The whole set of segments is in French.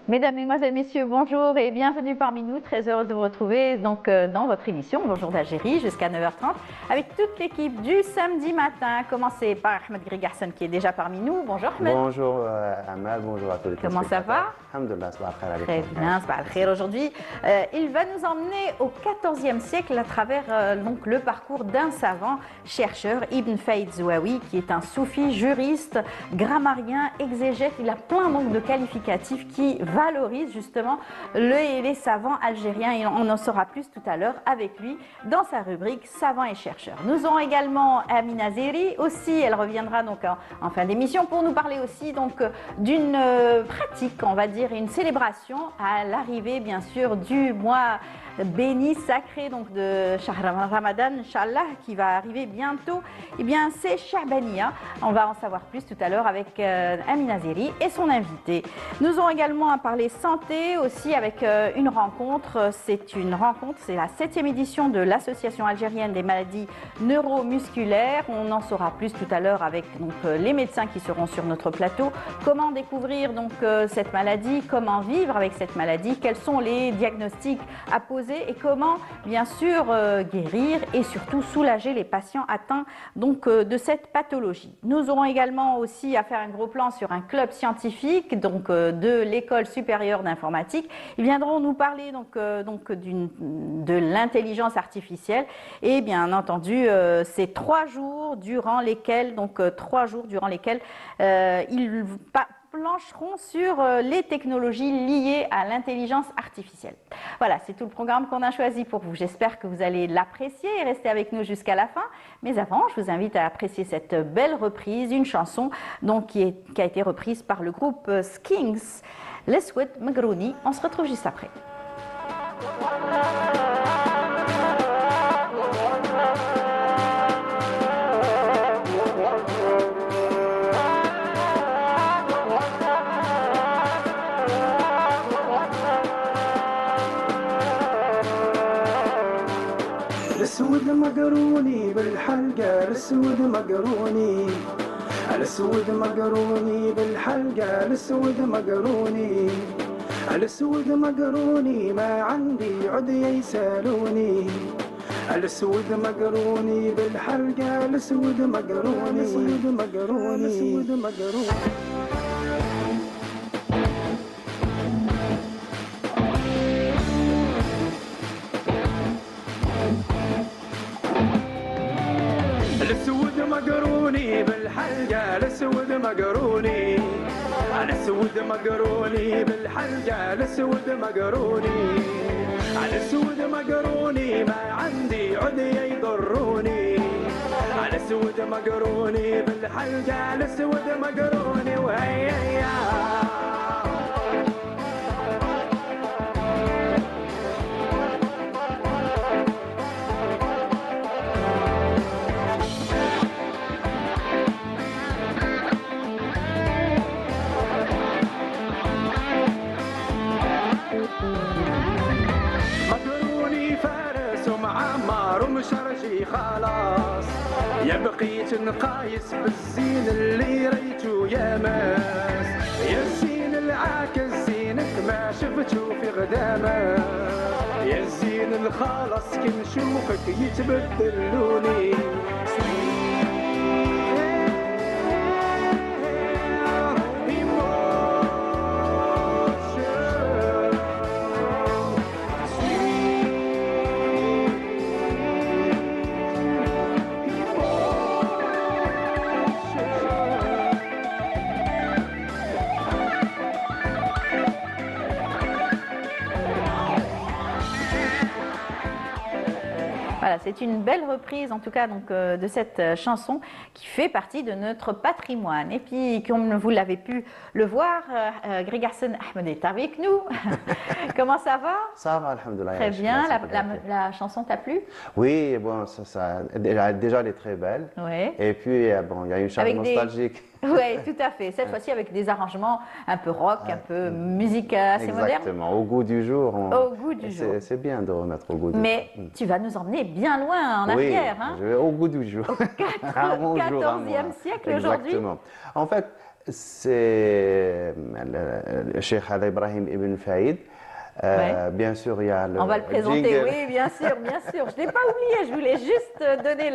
Mesdames, Mesdemoiselles, Messieurs, bonjour et bienvenue parmi nous. Très heureuse de vous retrouver dans votre émission Bonjour d'Algérie jusqu'à 9h30 avec toute l'équipe du samedi matin. Commencez par Ahmed Grigarson qui est déjà parmi nous. Bonjour Ahmed. Bonjour Amal, bonjour à tous les Comment ça va? Alhamdulillah, Très bien, sabah al-khair. Aujourd'hui, il va nous emmener au XIVe siècle à travers donc, le parcours d'un savant chercheur, Ibn Faïd Zouaoui, qui est un soufi, juriste, grammairien, exégète. Il a plein donc, de qualificatifs qui valorisent justement les savants algériens et on en saura plus tout à l'heure avec lui dans sa rubrique Savants et chercheurs. Nous aurons également Amina Zeri aussi, elle reviendra donc en fin d'émission pour nous parler aussi donc d'une pratique, on va dire, une célébration à l'arrivée bien sûr du mois béni, sacré donc de Shahr Ramadan, Inch'Allah, qui va arriver bientôt. Eh bien, c'est Sha'bania. On va en savoir plus tout à l'heure avec Amina Zeri et son invité. Nous aurons également à parler santé aussi avec une rencontre. C'est la 7e édition de l'Association algérienne des maladies neuromusculaires. On en saura plus tout à l'heure avec donc, les médecins qui seront sur notre plateau. Comment découvrir donc cette maladie, comment vivre avec cette maladie, quels sont les diagnostics à poser et comment bien sûr guérir et surtout soulager les patients atteints donc de cette pathologie. Nous aurons également aussi à faire un gros plan sur un club scientifique donc de l'école supérieure d'informatique. Ils viendront nous parler de l'intelligence artificielle et bien entendu ces 3 jours durant lesquels ils plancheront sur les technologies liées à l'intelligence artificielle. Voilà, c'est tout le programme qu'on a choisi pour vous. J'espère que vous allez l'apprécier et rester avec nous jusqu'à la fin. Mais avant, je vous invite à apprécier cette belle reprise, une chanson donc, qui a été reprise par le groupe Skings, L'Eswed Magrouni. On se retrouve juste après. الاسود مقروني بالحلقة الاسود مقروني الاسود مقروني بالحلقة الاسود مقروني الاسود مقروني ما عندي عدي يسالوني الاسود مقروني بالحلقة الاسود مقروني الاسود مقروني الاسود مقروني الاسود مقروني بالحلقة الاسود مقروني الاسود مقروني بالحلقة الاسود مقروني الاسود مقروني ما عندي عدي يضروني الاسود مقروني بالحلقة الاسود مقروني وهيا مقروني فارس ومعمر ومشرشي خلاص يا بقيت نقايس بالزين اللي ريتو يا ماس يا الزين العاكس زينك ما شفتو في غدامة يا الزين الخالص كنشوفك يتبدلوني Voilà, c'est une belle reprise en tout cas donc, de cette chanson qui fait partie de notre patrimoine. Et puis, comme vous l'avez pu le voir, Grigarson Ahmed est avec nous. Comment ça va? Ça va, alhamdoulilah. Très bien. La chanson t'a plu? Oui, bon, déjà elle est très belle. Oui. Et puis, bon, il y a une charge nostalgique. Oui, tout à fait. Cette fois-ci avec des arrangements un peu rock, un peu musique assez moderne. Exactement, au goût du jour. Au goût du jour. C'est bien de remettre au goût du jour. Mais tu vas nous emmener bien loin en arrière. Oui, je vais au goût du jour. Au 14e siècle aujourd'hui. Exactement. En fait, c'est le Cheikh Ibrahim Ibn Faïd. Ouais. Bien sûr, il y a le On va le présenter, jingle. oui, bien sûr, bien sûr. Je ne l'ai pas oublié, je voulais juste donner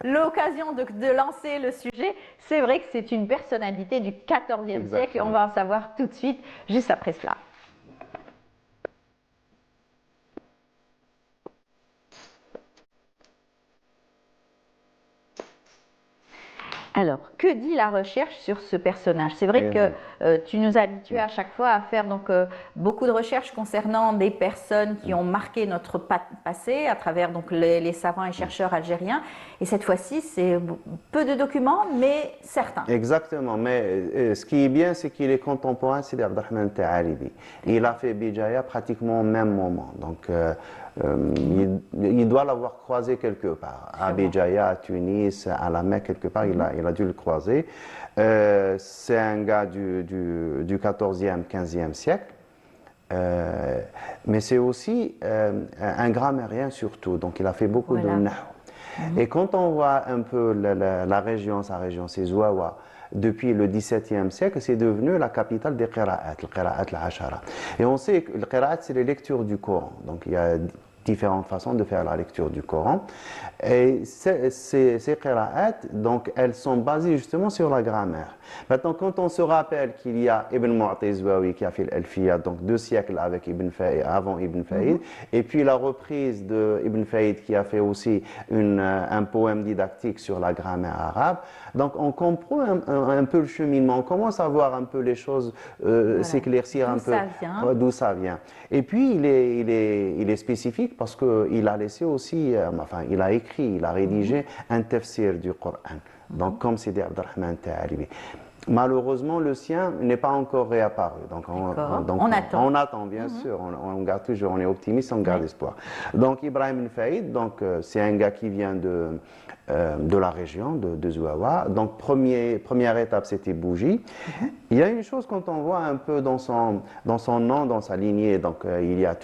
l'occasion de lancer le sujet. C'est vrai que c'est une personnalité du XIVe siècle et on va en savoir tout de suite, juste après cela. Alors, que dit la recherche sur ce personnage? C'est vrai que tu nous as habitués à chaque fois à faire beaucoup de recherches concernant des personnes qui ont marqué notre passé à travers les savants et chercheurs algériens. Et cette fois-ci, c'est peu de documents, mais certains. Exactement, mais ce qui est bien, c'est qu'il est contemporain, c'est Abdelrahman Ta'alibi. Il a fait Bijaya pratiquement au même moment. Donc, il doit l'avoir croisé quelque part. À Bijaya, à Tunis, à la Mecque, quelque part, il a dû le croiser. C'est un gars du 14e, 15e siècle. Mais c'est aussi un grammairien surtout. Donc, il a fait beaucoup de nahw. Et quand on voit un peu la région, sa région, c'est Zouawa, depuis le XVIIe siècle, c'est devenu la capitale des qira'at, le qira'at al-ashara. Et on sait que le qira'at, c'est les lectures du Coran. Donc il y a différentes façons de faire la lecture du Coran. Et ces qira'at, donc, elles sont basées justement sur la grammaire. Maintenant, quand on se rappelle qu'il y a Ibn Mu'ti Zouawi qui a fait l'Alfiya, donc 2 siècles avec avant Ibn Faïd, et puis la reprise de Ibn Faïd qui a fait aussi un poème didactique sur la grammaire arabe. Donc on comprend un peu le cheminement, on commence à voir un peu les choses s'éclaircir un peu d'où ça vient. Et puis il est spécifique parce qu'il a laissé aussi, il a écrit, il a rédigé un tafsir du Coran. Donc comme Sidi Abdelrahman Ta'alibi. Malheureusement, le sien n'est pas encore réapparu. Donc, on attend. On attend, bien sûr. On garde toujours, on est optimiste, on garde espoir. Donc, Ibrahim Ibn Faïd, c'est un gars qui vient de la région, de Zouawa. Donc, première étape, c'était Bougie. Il y a une chose quand on voit un peu dans son nom, dans sa lignée, donc il y a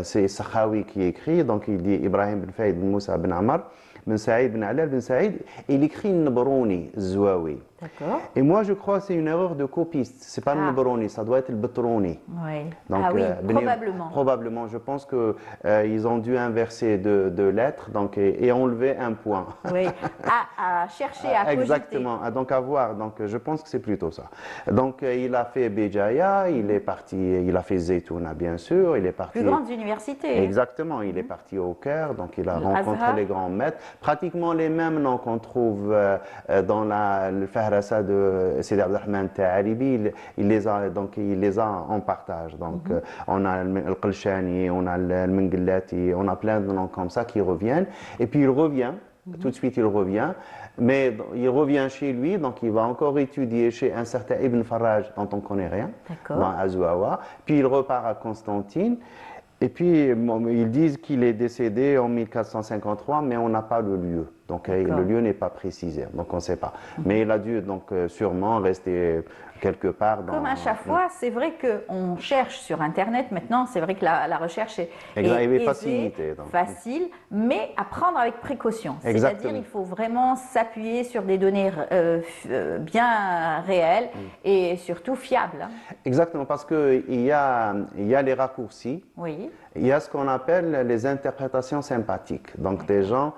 c'est Sakhawi qui écrit, donc il dit Ibrahim Ibn Faïd Ibn Moussa Ibn Amar, Ben Saïd Ben Alal Ben Saïd, il écrit Nbrouni, Zouawi. D'accord. Et moi, je crois que c'est une erreur de copiste. C'est pas le Nbrouni, ça doit être le Betrouni. Oui. Donc, oui, probablement. Probablement. Je pense qu'ils ont dû inverser deux lettres et enlever un point. Oui, à chercher, à cogiter. Exactement. Donc, à voir. Donc, je pense que c'est plutôt ça. Donc, il a fait Béjaïa, il a fait Zeytouna, bien sûr. Il est parti. Plus grandes universités. Exactement. Il est parti au Caire, donc il a rencontré les grands maîtres. Pratiquement les mêmes noms qu'on trouve dans le Fahrasa de Sidi Abdelrahman Ta'alibi, il les a en partage. Donc, on a le Qilchani, on a le Menglati, on a plein de noms comme ça qui reviennent. Et puis, il revient. Tout de suite, il revient. Mais il revient chez lui, donc il va encore étudier chez un certain Ibn Faraj, dont on ne connaît rien, dans Azouawa. Puis, il repart à Constantine. Et puis, ils disent qu'il est décédé en 1453, mais on n'a pas le lieu. Donc, le lieu n'est pas précisé, donc on ne sait pas. Mais il a dû sûrement rester quelque part. Comme à chaque fois, c'est vrai qu'on cherche sur Internet maintenant, c'est vrai que la recherche est facile, mais à prendre avec précaution. C'est-à-dire qu'il faut vraiment s'appuyer sur des données bien réelles et surtout fiables. Exactement, parce qu'il y a les raccourcis, il y a ce qu'on appelle les interprétations sympathiques. Donc des gens,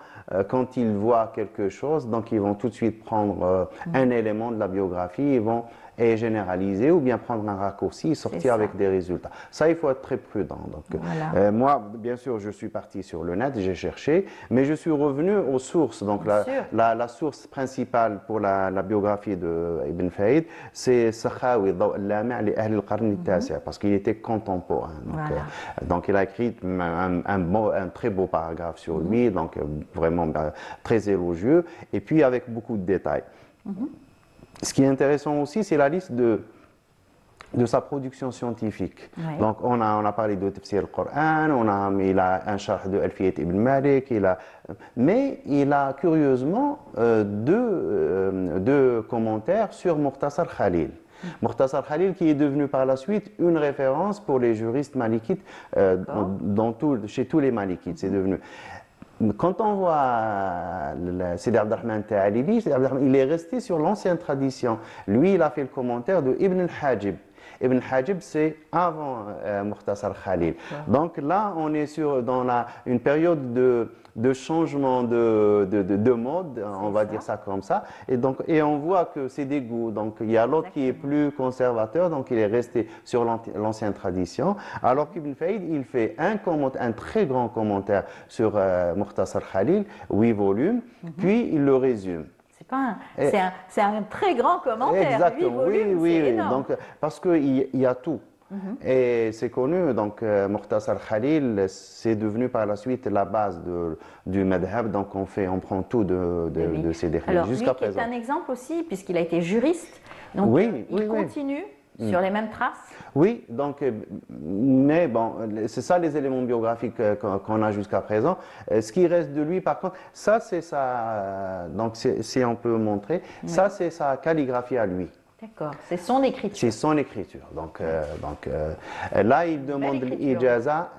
quand ils voient quelque chose, donc ils vont tout de suite prendre un élément de la biographie, ils vont généraliser ou bien prendre un raccourci et sortir avec des résultats. Ça, il faut être très prudent. Donc, moi, bien sûr, je suis parti sur le net, j'ai cherché, mais je suis revenu aux sources. Donc, la source principale pour la biographie de Ibn Faïd, c'est Sakhawi, Lami' li Ahl al-Qarn al-Tasi', parce qu'il était contemporain. Donc, il a écrit un très beau paragraphe sur lui, donc vraiment très élogieux, et puis avec beaucoup de détails. Ce qui est intéressant aussi, c'est la liste de sa production scientifique. Donc, on a parlé de Tafsir al-Qur'an, il a un charh de Alfiyat ibn Malik, mais il a curieusement deux commentaires sur Mukhtasar Khalil. Mukhtasar Khalil qui est devenu par la suite une référence pour les juristes malikites chez tous les malikites, c'est devenu. quand on voit Sidi Abdelrahman Ta'alibi, il est resté sur l'ancienne tradition. Lui, il a fait le commentaire de Ibn al-Hajib. Ibn Hajib, c'est avant Mukhtasar Khalil. Donc là, on est dans une période de changement de mode, on va dire ça comme ça. Et on voit que c'est des goûts. Donc il y a l'autre qui est plus conservateur, donc il est resté sur l'ancienne tradition. Alors qu'Ibn Faïd, il fait un très grand commentaire sur Mukhtasar Khalil, 8 volumes, puis il le résume. C'est un très grand commentaire. Exactement, volumes, oui. Donc, parce qu'il y a tout. Et c'est connu, donc Mukhtasar Khalil, c'est devenu par la suite la base du madhab, donc on prend tout de ces définitions jusqu'à présent. Alors, lui qui est un exemple aussi, puisqu'il a été juriste, donc il continue sur les mêmes traces. Oui, donc, mais bon, c'est ça les éléments biographiques qu'on a jusqu'à présent. Ce qui reste de lui, par contre, ça c'est donc si on peut montrer, ça c'est sa calligraphie à lui. D'accord, c'est son écriture. C'est son écriture. Donc là, il demande l'ijaza.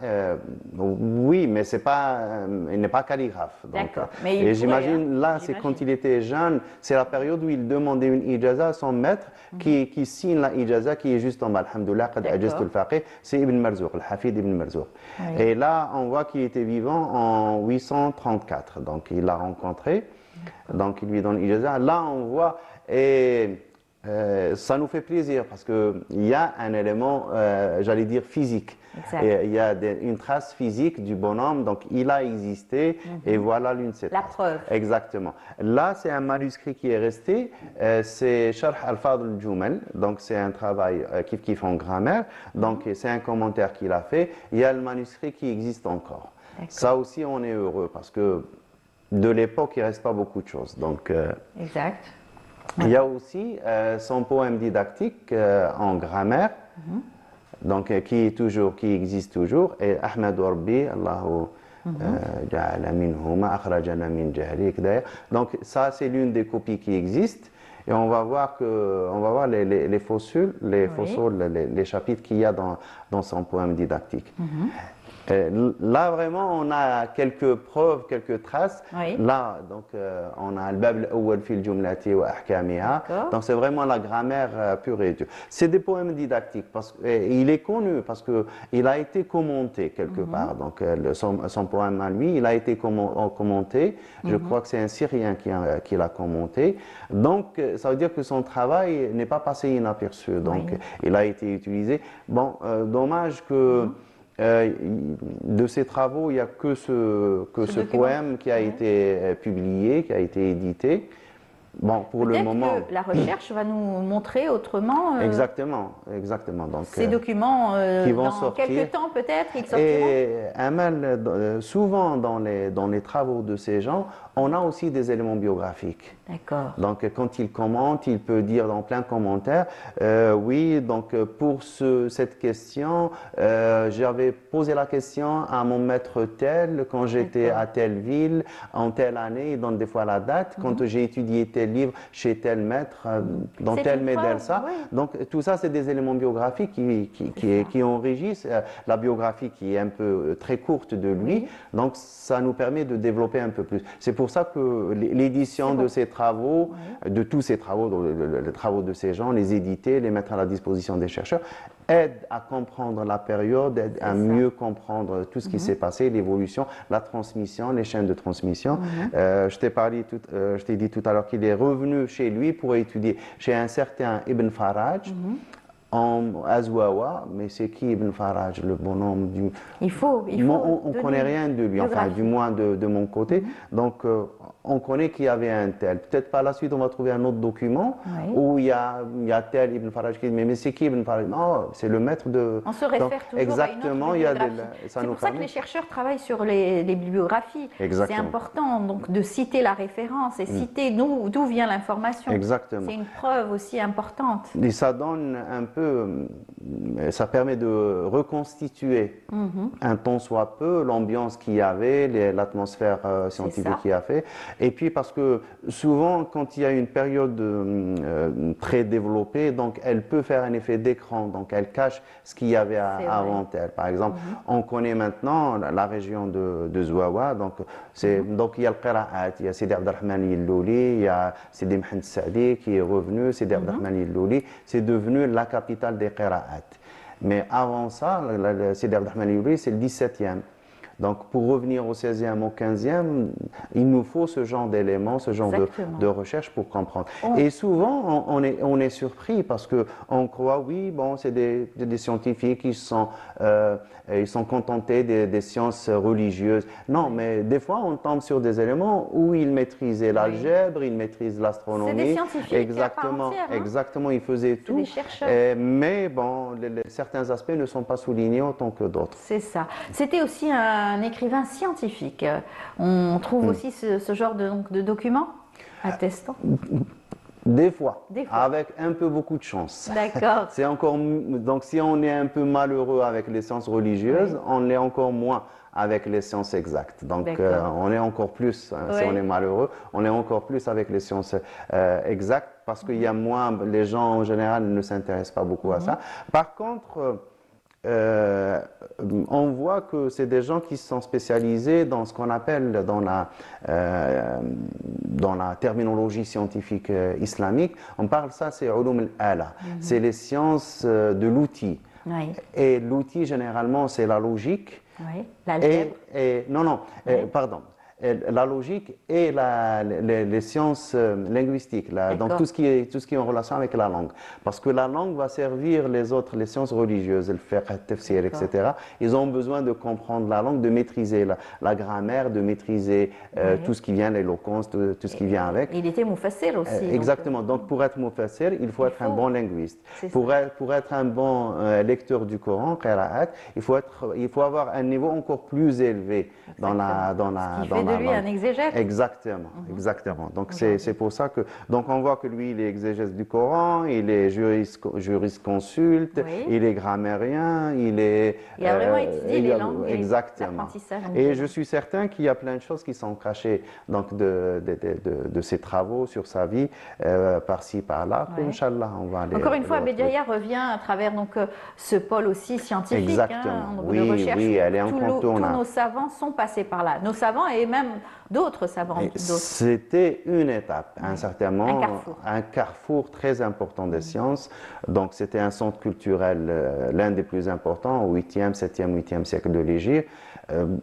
Oui, mais il n'est pas calligraphe. D'accord. Et j'imagine, là, c'est quand il était jeune, c'est la période où il demandait une ijaza à son maître qui signe la ijaza, qui est juste en bas. Alhamdoulilah, qad ajaztu al-faqih, c'est Ibn Marzouk, al-Hafid Ibn Marzouk. Et là, on voit qu'il était vivant en 834. Donc, il l'a rencontré. Donc, il lui donne l'ijaza. Là, on voit. Ça nous fait plaisir parce qu'il y a un élément, j'allais dire, physique. Il y a une trace physique du bonhomme, donc il a existé et voilà l'une de ses traces. La preuve. Exactement. Là, c'est un manuscrit qui est resté, c'est Sharh al-Fadl al-Jumal, donc c'est un travail qui fait en grammaire, donc c'est un commentaire qu'il a fait. Il y a le manuscrit qui existe encore. Ça aussi, on est heureux parce que de l'époque, il ne reste pas beaucoup de choses. Donc, exact. Il y a aussi son poème didactique en grammaire, donc qui existe toujours, et Ahmed Rabbi, Allahu ja'ala minhuma, akhrajana min jahlik. Donc ça, c'est l'une des copies qui existent. Et on va voir les fossiles, les chapitres qu'il y a dans son poème didactique. Là, vraiment, on a quelques preuves, quelques traces. Là, donc, on a al-bab al-awwal fi al-jumlati wa ahkamiha. Donc, c'est vraiment la grammaire pure et dure. C'est des poèmes didactiques. Il est connu parce qu'il a été commenté quelque part. Donc, son poème à lui, il a été commenté. Je crois que c'est un Syrien qui l'a commenté. Donc, ça veut dire que son travail n'est pas passé inaperçu. Donc, il a été utilisé. Bon, dommage que... de ces travaux, il n'y a que ce poème qui a été publié, qui a été édité. Bon, pour le moment. Peut-être que la recherche va nous montrer autrement. Exactement. Donc, ces documents, qui vont dans sortir. quelques temps peut-être, ils sortiront. Et Amal, souvent dans les travaux de ces gens, on a aussi des éléments biographiques. D'accord. Donc, quand il commente, il peut dire dans plein de commentaires, oui, donc pour cette question, j'avais posé la question à mon maître tel, quand j'étais à telle ville, en telle année, il donne des fois la date, quand j'ai étudié tel livre chez tel maître, dans tel médersa. Donc, tout ça, c'est des éléments biographiques qui enrichissent la biographie qui est un peu très courte de lui. Donc, ça nous permet de développer un peu plus. C'est pour ça que l'édition de ces travaux, de tous ces travaux, les travaux de ces gens, les éditer, les mettre à la disposition des chercheurs, aide à comprendre la période, aide à mieux comprendre tout ce qui s'est passé, l'évolution, la transmission, les chaînes de transmission. Je t'ai dit tout à l'heure qu'il est revenu chez lui pour étudier chez un certain Ibn Faraj, en Azwawa, mais c'est qui Ibn Faraj, le bonhomme du... On ne connaît rien de lui, enfin du moins de mon côté. Donc on connaît qu'il y avait un tel. Peut-être par la suite on va trouver un autre document où il y a tel Ibn Faraj qui dit mais c'est qui Ibn Faraj? Non, c'est le maître de... On se réfère toujours exactement, à une autre bibliographie. C'est pour ça que les chercheurs travaillent sur les bibliographies. C'est important donc de citer la référence et citer d'où vient l'information. Exactement. C'est une preuve aussi importante. Et ça donne un peu ça permet de reconstituer un tant soit peu l'ambiance qu'il y avait, l'atmosphère scientifique qu'il y a fait. Et puis parce que souvent, quand il y a une période très développée, donc elle peut faire un effet d'écran, donc elle cache ce qu'il y avait avant elle. Par exemple, on connaît maintenant la région de Zouawa, donc il y a le Qira'at, il y a Sidi Abdelrahman Yillouli, il y a Sidi Mohamed Saadi qui est revenu, Sidi Abdelrahman Yillouli, c'est devenu la capitale des Qira'at. Mais avant ça, Sidi Abdelrahman Yillouli, c'est le 17e. Donc, pour revenir au 16e, au 15e, il nous faut ce genre d'éléments, ce genre de recherche pour comprendre. Et souvent, on est surpris parce qu'on croit, oui, bon, c'est des scientifiques qui ils sont contentés des sciences religieuses. Non, mais des fois, on tombe sur des éléments où ils maîtrisaient l'algèbre, ils maîtrisent l'astronomie. C'est des scientifiques exactement, à part entière, exactement, ils faisaient tout. Des chercheurs. Mais bon, certains aspects ne sont pas soulignés autant que d'autres. C'est ça. C'était aussi un écrivain scientifique. On trouve aussi ce genre de documents attestant. Des fois, avec un peu beaucoup de chance. D'accord. C'est encore donc si on est un peu malheureux avec les sciences religieuses, on l'est encore moins avec les sciences exactes. Donc on est encore plus, si on est malheureux, on est encore plus avec les sciences exactes parce qu'il y a moins, les gens en général ne s'intéressent pas beaucoup à ça. Par contre, on voit que c'est des gens qui sont spécialisés dans ce qu'on appelle dans la terminologie scientifique islamique, on parle ça, c'est ulum al-ala, c'est les sciences de l'outil. Oui. Et l'outil, généralement, c'est la logique. Oui, l'algèbre. Pardon. La logique et les sciences linguistiques, donc tout ce qui est en relation avec la langue. Parce que la langue va servir les sciences religieuses, le fiqh, le tafsir, etc. Ils ont besoin de comprendre la langue, de maîtriser la grammaire, de maîtriser tout ce qui vient, l'éloquence, tout ce qui vient avec. Il était mufassir aussi. Exactement. Donc pour être mufassir, il faut être un bon linguiste. Pour être un bon lecteur du Coran, qira'at, il faut avoir un niveau encore plus élevé dans la de lui un exégète. Exactement, exactement. Donc c'est pour ça que on voit que lui il est exégète du Coran, il est jurisconsulte, il est grammairien, il a vraiment étudié les langues. Exactement. Et je suis certain qu'il y a plein de choses qui sont cachées donc de ses travaux sur sa vie par-ci par-là. Inch'Allah, on va aller. Encore une fois, Béjaïa revient à travers ce pôle aussi scientifique. Exactement. De recherche. Oui, elle est incontournable. Tous nos savants sont passés par là. Nos savants et même d'autres savants. C'était une étape, certainement, un carrefour très important des sciences. Donc c'était un centre culturel, l'un des plus importants, au 8e, 7e, 8e siècle de l'Égypte.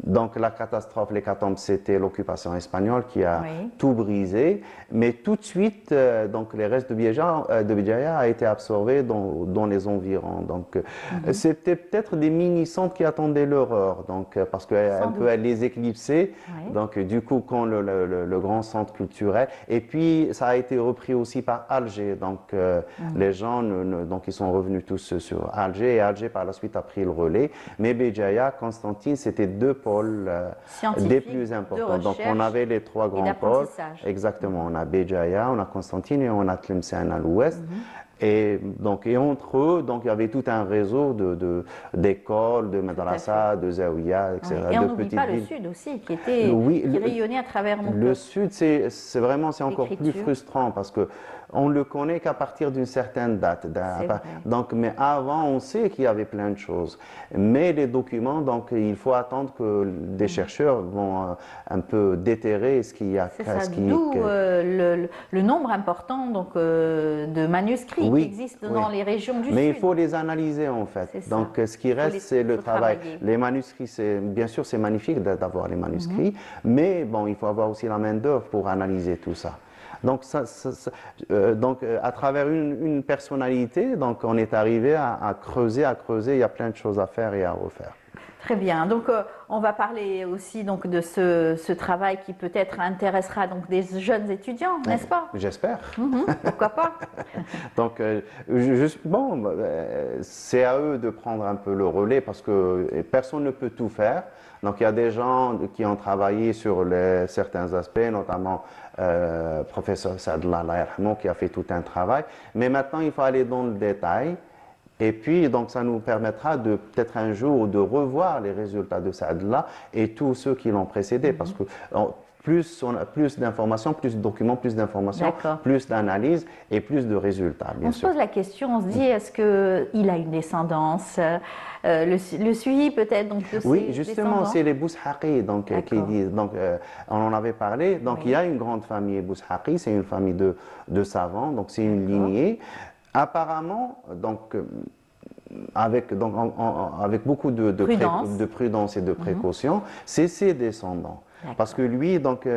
Donc la catastrophe, l'hécatombe, c'était l'occupation espagnole qui a tout brisé. Mais tout de suite, donc les restes de Béjaïa a été absorbé dans les environs. Donc c'était peut-être des mini-centres qui attendaient leur heure, donc parce qu'un peu elle les éclipsait. Donc du coup, quand le grand centre culturel, et puis ça a été repris aussi par Alger. Donc les gens, donc ils sont revenus tous sur Alger, et Alger par la suite a pris le relais. Mais Béjaïa, Constantine, c'était deux pôles des plus importants. Donc on avait les trois grands pôles. Exactement. On a Béjaïa, on a Constantine et on a Tlemcen à l'ouest. Et entre eux, donc il y avait tout un réseau d'écoles, de madrasa, de zawiya, etc. Et on n'oublie pas le sud aussi, qui rayonnait à travers le sud, c'est encore plus frustrant parce que on le connaît qu'à partir d'une certaine date. Donc, mais avant, on sait qu'il y avait plein de choses. Mais les documents, donc il faut attendre que des chercheurs vont un peu déterrer ce qu'il y a. C'est ça, d'où le nombre important de manuscrits qui existent dans les régions du sud. Mais il faut les analyser en fait. Donc ce qui reste, c'est le travail. Les manuscrits, bien sûr, c'est magnifique d'avoir les manuscrits, mais bon, il faut avoir aussi la main-d'œuvre pour analyser tout ça. Donc, à travers une personnalité, donc on est arrivé à creuser. Il y a plein de choses à faire et à refaire. Très bien. Donc, on va parler aussi donc de ce travail qui peut-être intéressera donc des jeunes étudiants, n'est-ce pas? J'espère. Pourquoi pas? Donc, c'est à eux de prendre un peu le relais parce que personne ne peut tout faire. Donc, il y a des gens qui ont travaillé sur certains aspects, notamment professeur Sadla qui a fait tout un travail. Mais maintenant, il faut aller dans le détail Et puis, donc, ça nous permettra de peut-être un jour de revoir les résultats de Saadallah et tous ceux qui l'ont précédé, parce que plus on a plus d'informations, plus de documents, plus d'informations, plus d'analyses et plus de résultats, bien sûr. On se pose la question, on se dit, est-ce qu'il a une descendance, le suivi peut-être donc de Oui, ses justement, descendants. c'est les Boushaqi donc, qui disent. Donc, on en avait parlé. Donc, Oui. il y a une grande famille Boushaqi, c'est une famille de savants, donc c'est une lignée. Apparemment, donc, avec beaucoup de prudence et de précaution, c'est ses descendants. Parce que lui, donc,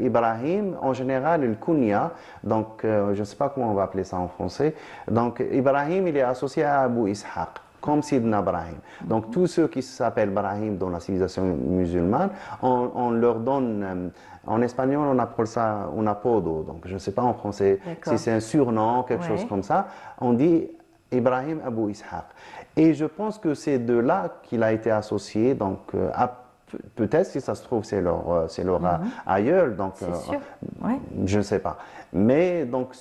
Ibrahim, en général, le kunya, donc, je ne sais pas comment on va appeler ça en français, donc, Ibrahim, il est associé à Abu Ishaq, comme Sidna Ibrahim. Donc, tous ceux qui s'appellent Ibrahim dans la civilisation musulmane, on leur donne, en espagnol, on appelle ça un apodo, donc, je ne sais pas en français si c'est un surnom, quelque chose comme ça, on dit Ibrahim Abu Ishaq. Et je pense que c'est de là qu'il a été associé, donc, peut-être, si ça se trouve, c'est leur aïeul, donc je ne sais pas. Mais donc,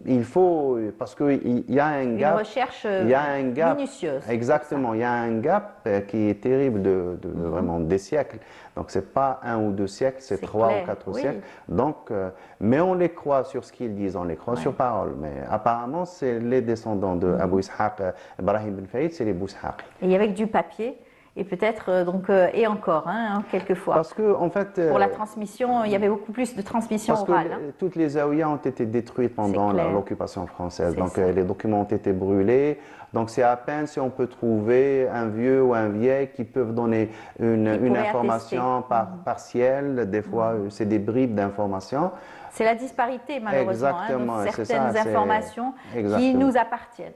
il faut, parce qu'il y a un gap. Une recherche minutieuse. Exactement, il y a un gap qui est terrible de vraiment des siècles. Donc, ce n'est pas 1 ou 2 siècles, c'est 3 ou 4 siècles. Donc, mais on les croit sur ce qu'ils disent, on les croit sur parole. Mais apparemment, c'est les descendants de Abu Ishaq, Ibrahim bin Faïd, c'est les Boushaqi. Et avec du papier. Et peut-être, et encore, quelquefois. Parce que, en fait. Pour la transmission, il y avait beaucoup plus de transmission orale. Parce que toutes les zaouïas ont été détruites pendant l'occupation française. Donc, les documents ont été brûlés. Donc, c'est à peine si on peut trouver un vieux ou un vieil qui peuvent donner une information partielle. Des fois, c'est des bribes d'informations. C'est la disparité, malheureusement, de certaines informations qui nous appartiennent.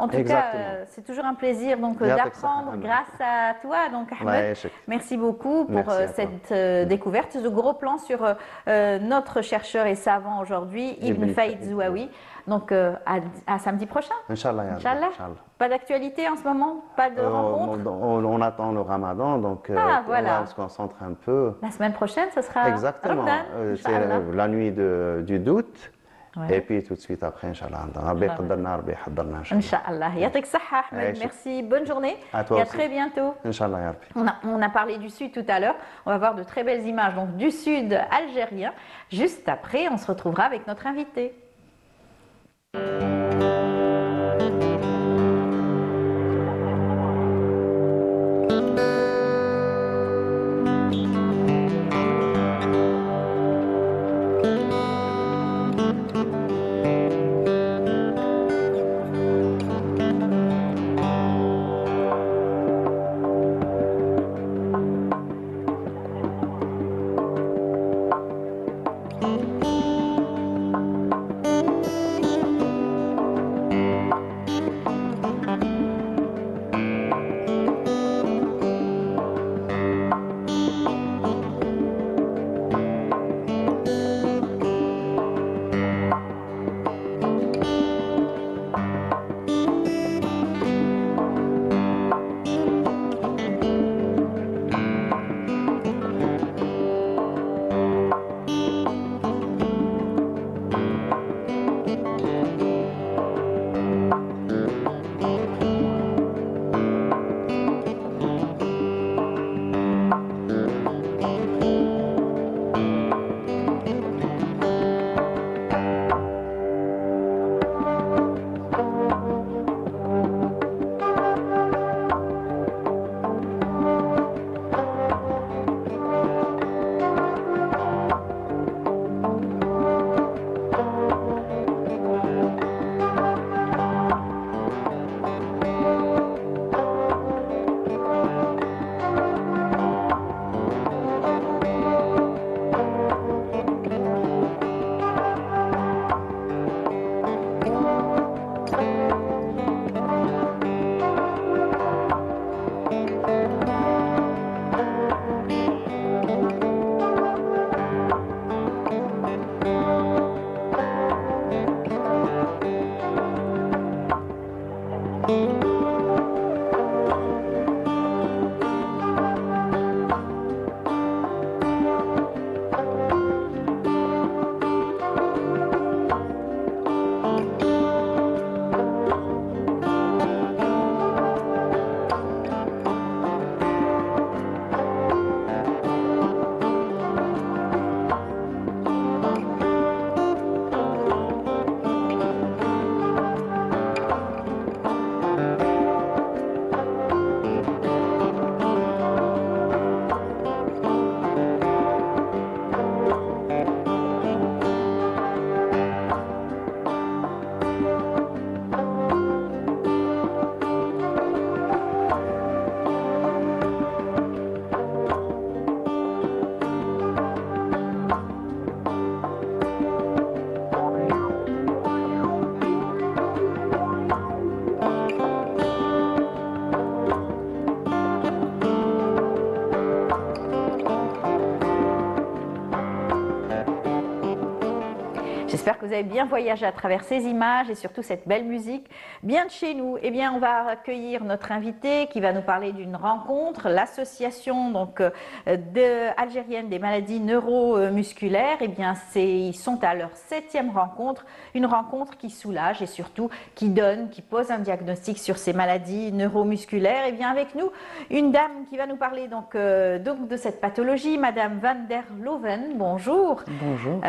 En tout cas, c'est toujours un plaisir d'apprendre grâce à toi, donc Ahmed. Merci beaucoup pour cette découverte, ce gros plan sur notre chercheur et savant aujourd'hui, Ibn Faïd Zouaoui. Donc à samedi prochain. Inch'Allah. Pas d'actualité en ce moment, pas de rencontre. On attend le Ramadan, donc on se concentre un peu. La semaine prochaine, ce sera exactement. C'est la nuit du doute. Et puis tout de suite après, Inch'Allah. Inch'Allah. Yatik Sahha, Ahmed. Merci. Bonne journée. Et à très bientôt. Inch'Allah. On a parlé du Sud tout à l'heure. On va voir de très belles images donc, du Sud algérien. Juste après, on se retrouvera avec notre invité. J'espère que vous avez bien voyagé à travers ces images et surtout cette belle musique. Bien de chez nous, eh bien, on va accueillir notre invité qui va nous parler d'une rencontre, l'association algérienne des maladies neuromusculaires. Eh bien, ils sont à leur 7e rencontre, une rencontre qui soulage et surtout qui donne, qui pose un diagnostic sur ces maladies neuromusculaires. Eh bien, avec nous, une dame qui va nous parler donc de cette pathologie, Madame Van der Loven. Bonjour. Bonjour.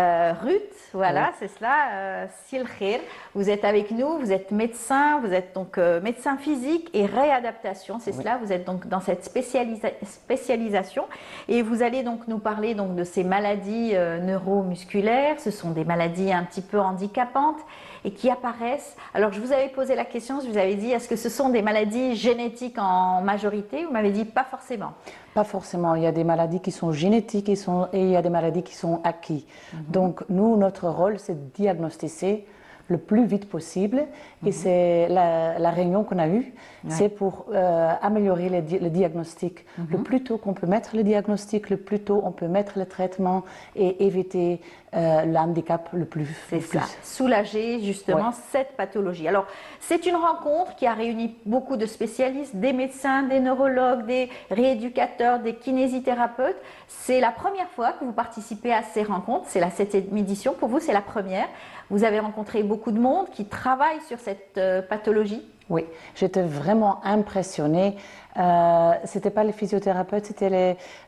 Ruth, voilà. Oui. C'est cela, Silkhir. Vous êtes avec nous, vous êtes médecin, vous êtes donc médecin physique et réadaptation, c'est cela, vous êtes donc dans cette spécialisation et vous allez donc nous parler donc de ces maladies neuromusculaires. Ce sont des maladies un petit peu handicapantes et qui apparaissent. Alors je vous avais posé la question, je vous avais dit, est-ce que ce sont des maladies génétiques en majorité? Vous m'avez dit pas forcément. Pas forcément. Il y a des maladies qui sont génétiques et il y a des maladies qui sont acquises. Donc, nous, notre rôle, c'est de diagnostiquer le plus vite possible. Et c'est la réunion qu'on a eue, c'est pour améliorer le diagnostic. Le plus tôt qu'on peut mettre le diagnostic, le plus tôt on peut mettre le traitement et éviter l'handicap le plus. C'est ça, soulager justement cette pathologie. Alors, c'est une rencontre qui a réuni beaucoup de spécialistes, des médecins, des neurologues, des rééducateurs, des kinésithérapeutes. C'est la première fois que vous participez à ces rencontres, c'est la 7e édition. Pour vous, c'est la première. Vous avez rencontré beaucoup de monde qui travaille sur cette pathologie. Oui, j'étais vraiment impressionnée. C'était pas les physiothérapeutes, c'était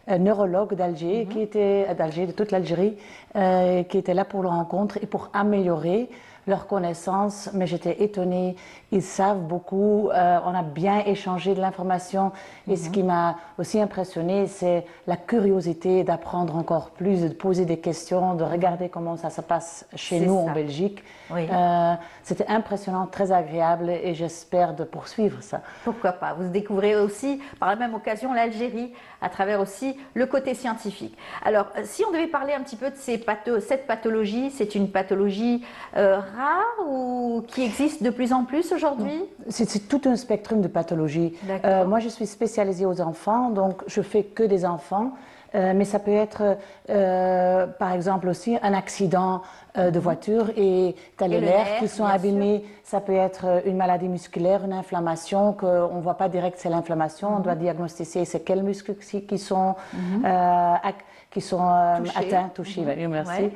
les neurologues d'Alger, de toute l'Algérie, qui étaient là pour la rencontre et pour améliorer leurs connaissances. Mais j'étais étonnée, ils savent beaucoup, on a bien échangé de l'information. Et ce qui m'a aussi impressionnée, c'est la curiosité d'apprendre encore plus, de poser des questions, de regarder comment ça se passe chez nous en Belgique. Oui. C'était impressionnant, très agréable et j'espère de poursuivre ça. Pourquoi pas? Vous découvrez aussi par la même occasion l'Algérie à travers aussi le côté scientifique. Alors, si on devait parler un petit peu de cette pathologie, c'est une pathologie rare ou qui existe de plus en plus aujourd'hui? C'est tout un spectrum de pathologies. Moi, je suis spécialisée aux enfants, donc je fais que des enfants. Mais ça peut être, par exemple, aussi un accident de voiture et tu as les nerfs qui sont abîmés. Ça peut être une maladie musculaire, une inflammation qu'on ne voit pas direct, c'est l'inflammation. On doit diagnostiquer c'est quels muscles qui sont atteints, touchés. Merci.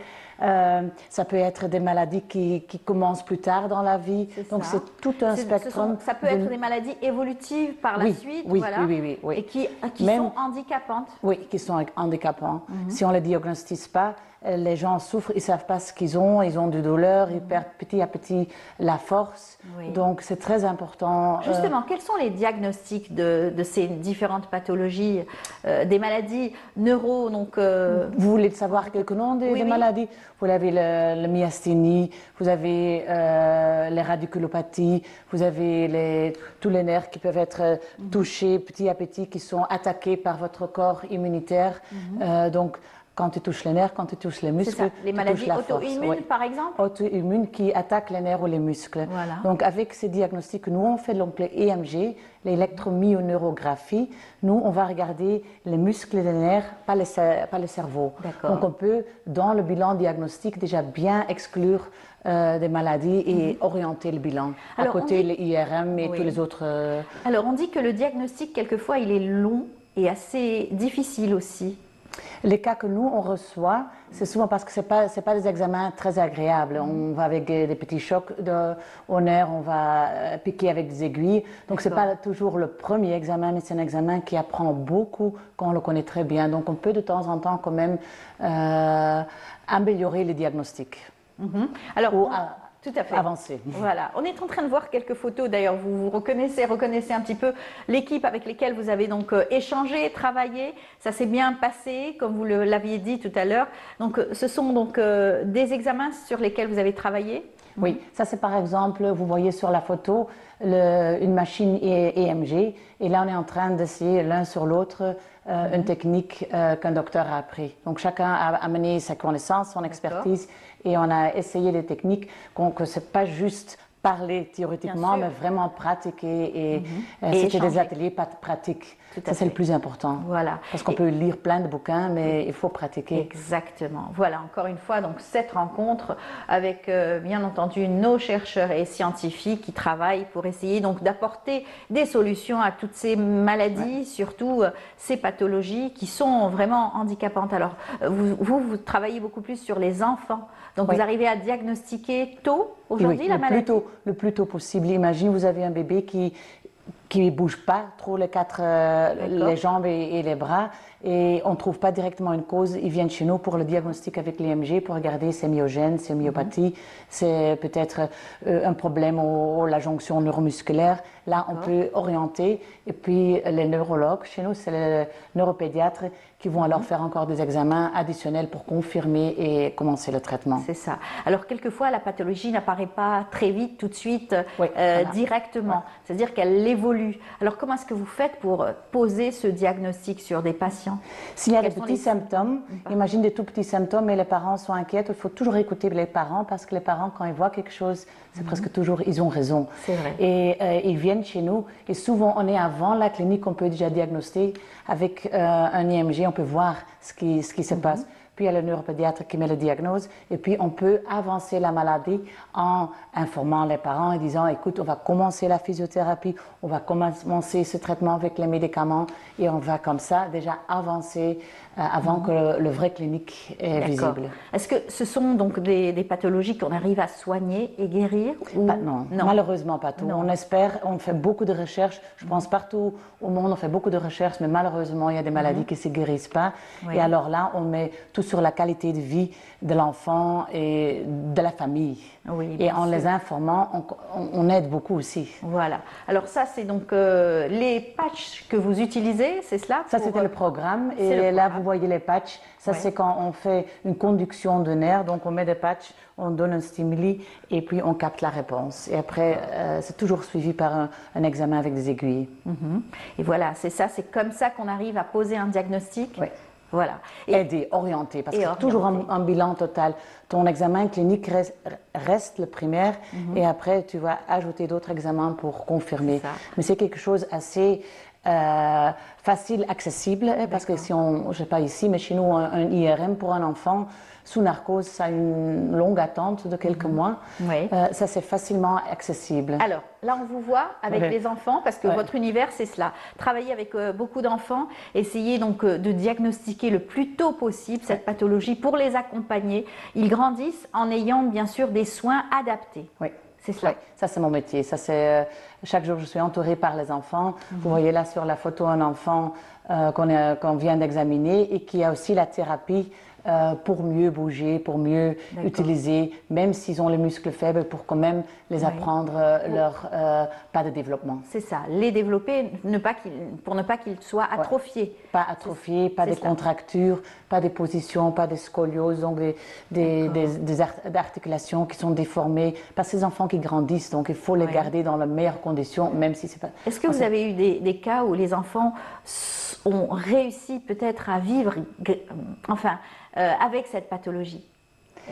Ça peut être des maladies qui commencent plus tard dans la vie. Donc c'est tout un spectrum. Ça peut être des maladies évolutives par la suite, oui, voilà, oui. et qui sont handicapantes. Oui, qui sont handicapants. Si on ne les diagnostique pas, les gens souffrent, ils ne savent pas ce qu'ils ont de douleur, ils perdent petit à petit la force. Oui. Donc c'est très important. Justement, quels sont les diagnostics de ces différentes pathologies, des maladies neuro Vous voulez savoir quelques noms des maladies? Vous avez le myasthénie, vous avez les radiculopathies, vous avez tous les nerfs qui peuvent être touchés petit à petit, qui sont attaqués par votre corps immunitaire. Donc, quand tu touches les nerfs, quand tu touches les muscles, les maladies auto-immunes, par exemple? Auto-immunes qui attaquent les nerfs ou les muscles. Voilà. Donc, avec ces diagnostics, nous, on fait donc les EMG, l'électromyoneurographie. Nous, on va regarder les muscles et les nerfs, pas le cerveau. Donc, on peut, dans le bilan diagnostique, déjà bien exclure des maladies et orienter le bilan. À côté, les IRM et tous les autres... Alors, on dit que le diagnostic, quelquefois, il est long et assez difficile aussi. Les cas que nous, on reçoit, c'est souvent parce que ce n'est pas des examens très agréables. On va avec des petits chocs au nerf, on va piquer avec des aiguilles. Donc, ce n'est pas toujours le premier examen, mais c'est un examen qui apprend beaucoup quand on le connaît très bien. Donc, on peut de temps en temps quand même améliorer les diagnostics. Alors, tout à fait. Avancer. Voilà. On est en train de voir quelques photos. D'ailleurs, vous reconnaissez un petit peu l'équipe avec laquelle vous avez donc échangé, travaillé. Ça s'est bien passé, comme vous l'aviez dit tout à l'heure. Donc, ce sont donc des examens sur lesquels vous avez travaillé? Oui, ça c'est par exemple, vous voyez sur la photo, une machine EMG. Et là, on est en train d'essayer l'un sur l'autre une technique qu'un docteur a appris. Donc, chacun a amené sa connaissance, son expertise. Et on a essayé des techniques que ce n'est pas juste parler théoriquement, Bien sûr. mais vraiment pratiquer. Et Et c'était des échanger. ateliers pratiques. Tout à Ça, c'est le fait. plus important. Voilà. Parce qu'on Et- peut lire plein de bouquins, mais il faut pratiquer. Exactement. Voilà, encore une fois, donc cette rencontre avec bien entendu nos chercheurs et scientifiques qui travaillent pour essayer donc d'apporter des solutions à toutes ces maladies, surtout ces pathologies qui sont vraiment handicapantes. Alors, vous travaillez beaucoup plus sur les enfants. Donc, Oui. vous arrivez à diagnostiquer tôt aujourd'hui Oui, la maladie. le plus tôt possible. Imagine, vous avez un bébé qui ne bouge pas trop les jambes et les bras, et on ne trouve pas directement une cause. Ils viennent chez nous pour le diagnostic avec l'IMG, pour regarder ses myogènes, ses myopathies, c'est peut-être un problème la jonction neuromusculaire. Là, on peut orienter. Et puis, les neurologues, chez nous, c'est les neuropédiatres qui vont alors faire encore des examens additionnels pour confirmer et commencer le traitement. C'est ça. Alors, quelquefois, la pathologie n'apparaît pas très vite, tout de suite, Oui, voilà. directement. C'est-à-dire qu'elle évolue. Alors, comment est-ce que vous faites pour poser ce diagnostic sur des patients? S'il y a des Quels sont petits les symptômes, imagine des tout petits symptômes et les parents sont inquiets, il faut toujours écouter les parents parce que les parents, quand ils voient quelque chose, c'est presque toujours, ils ont raison. C'est vrai. Et ils viennent chez nous et souvent on est avant la clinique, on peut déjà diagnostiquer avec un IMG, on peut voir ce qui se passe. Puis il y a le neuropédiatre qui met le diagnose et puis on peut avancer la maladie en informant les parents et disant écoute, on va commencer la physiothérapie, on va commencer ce traitement avec les médicaments et on va comme ça déjà avancer avant que le vrai clinique est D'accord. visible. Est-ce que ce sont donc des pathologies qu'on arrive à soigner et guérir ou... Non, malheureusement pas tout. Non. On espère, on fait beaucoup de recherches. Je pense partout au monde, on fait beaucoup de recherches, mais malheureusement, il y a des maladies qui ne se guérissent pas. Oui. Et alors là, on met tout sur la qualité de vie de l'enfant et de la famille. Oui, et bien en sûr. les informant, on aide beaucoup aussi. Voilà. Alors ça, c'est donc les patchs que vous utilisez, c'est cela Ça, pour- c'était le programme. C'est Et le là, programme. vous voyez les patchs. Ça, Ouais. c'est quand on fait une conduction de nerfs. Donc, on met des patchs, on donne un stimuli et puis on capte la réponse. Et après, c'est toujours suivi par un examen avec des aiguilles. Mhm. Et voilà, c'est ça, c'est comme ça qu'on arrive à poser un diagnostic. Oui. Voilà. Et Aider, orienter, parce Et que c'est toujours orienter. un bilan total. Ton examen clinique reste le primaire et après tu vas ajouter d'autres examens pour confirmer. C'est ça. Mais c'est quelque chose assez facile, accessible, parce que si on, je sais pas ici, mais chez nous, un IRM pour un enfant sous narcose, ça a une longue attente de quelques mois. Oui. Ça, c'est facilement accessible. alors, là, on vous voit avec Ouais. les enfants, parce que Ouais. votre univers, c'est cela. Travailler avec beaucoup d'enfants, essayer donc de diagnostiquer le plus tôt possible cette pathologie pour les accompagner. Ils grandissent en ayant bien sûr des soins adaptés. Oui. C'est cela. Oui, ça c'est mon métier. Ça c'est chaque jour je suis entourée par les enfants. Vous voyez là sur la photo un enfant qu'on vient d'examiner et qui a aussi la thérapie pour mieux bouger, pour mieux D'accord. utiliser, même s'ils ont les muscles faibles, pour quand même les apprendre leur pas de développement. C'est ça, les développer pour ne pas qu'ils soient atrophiés. Pas atrophiés, pas c'est des cela. contractures, pas des positions, pas des scolioses, donc des articulations qui sont déformées. Parce que ces enfants qui grandissent, donc il faut les Ouais. garder dans les meilleures conditions, même si c'est pas. Est-ce que vous avez eu des cas où les enfants ont réussi peut-être à vivre avec cette pathologie?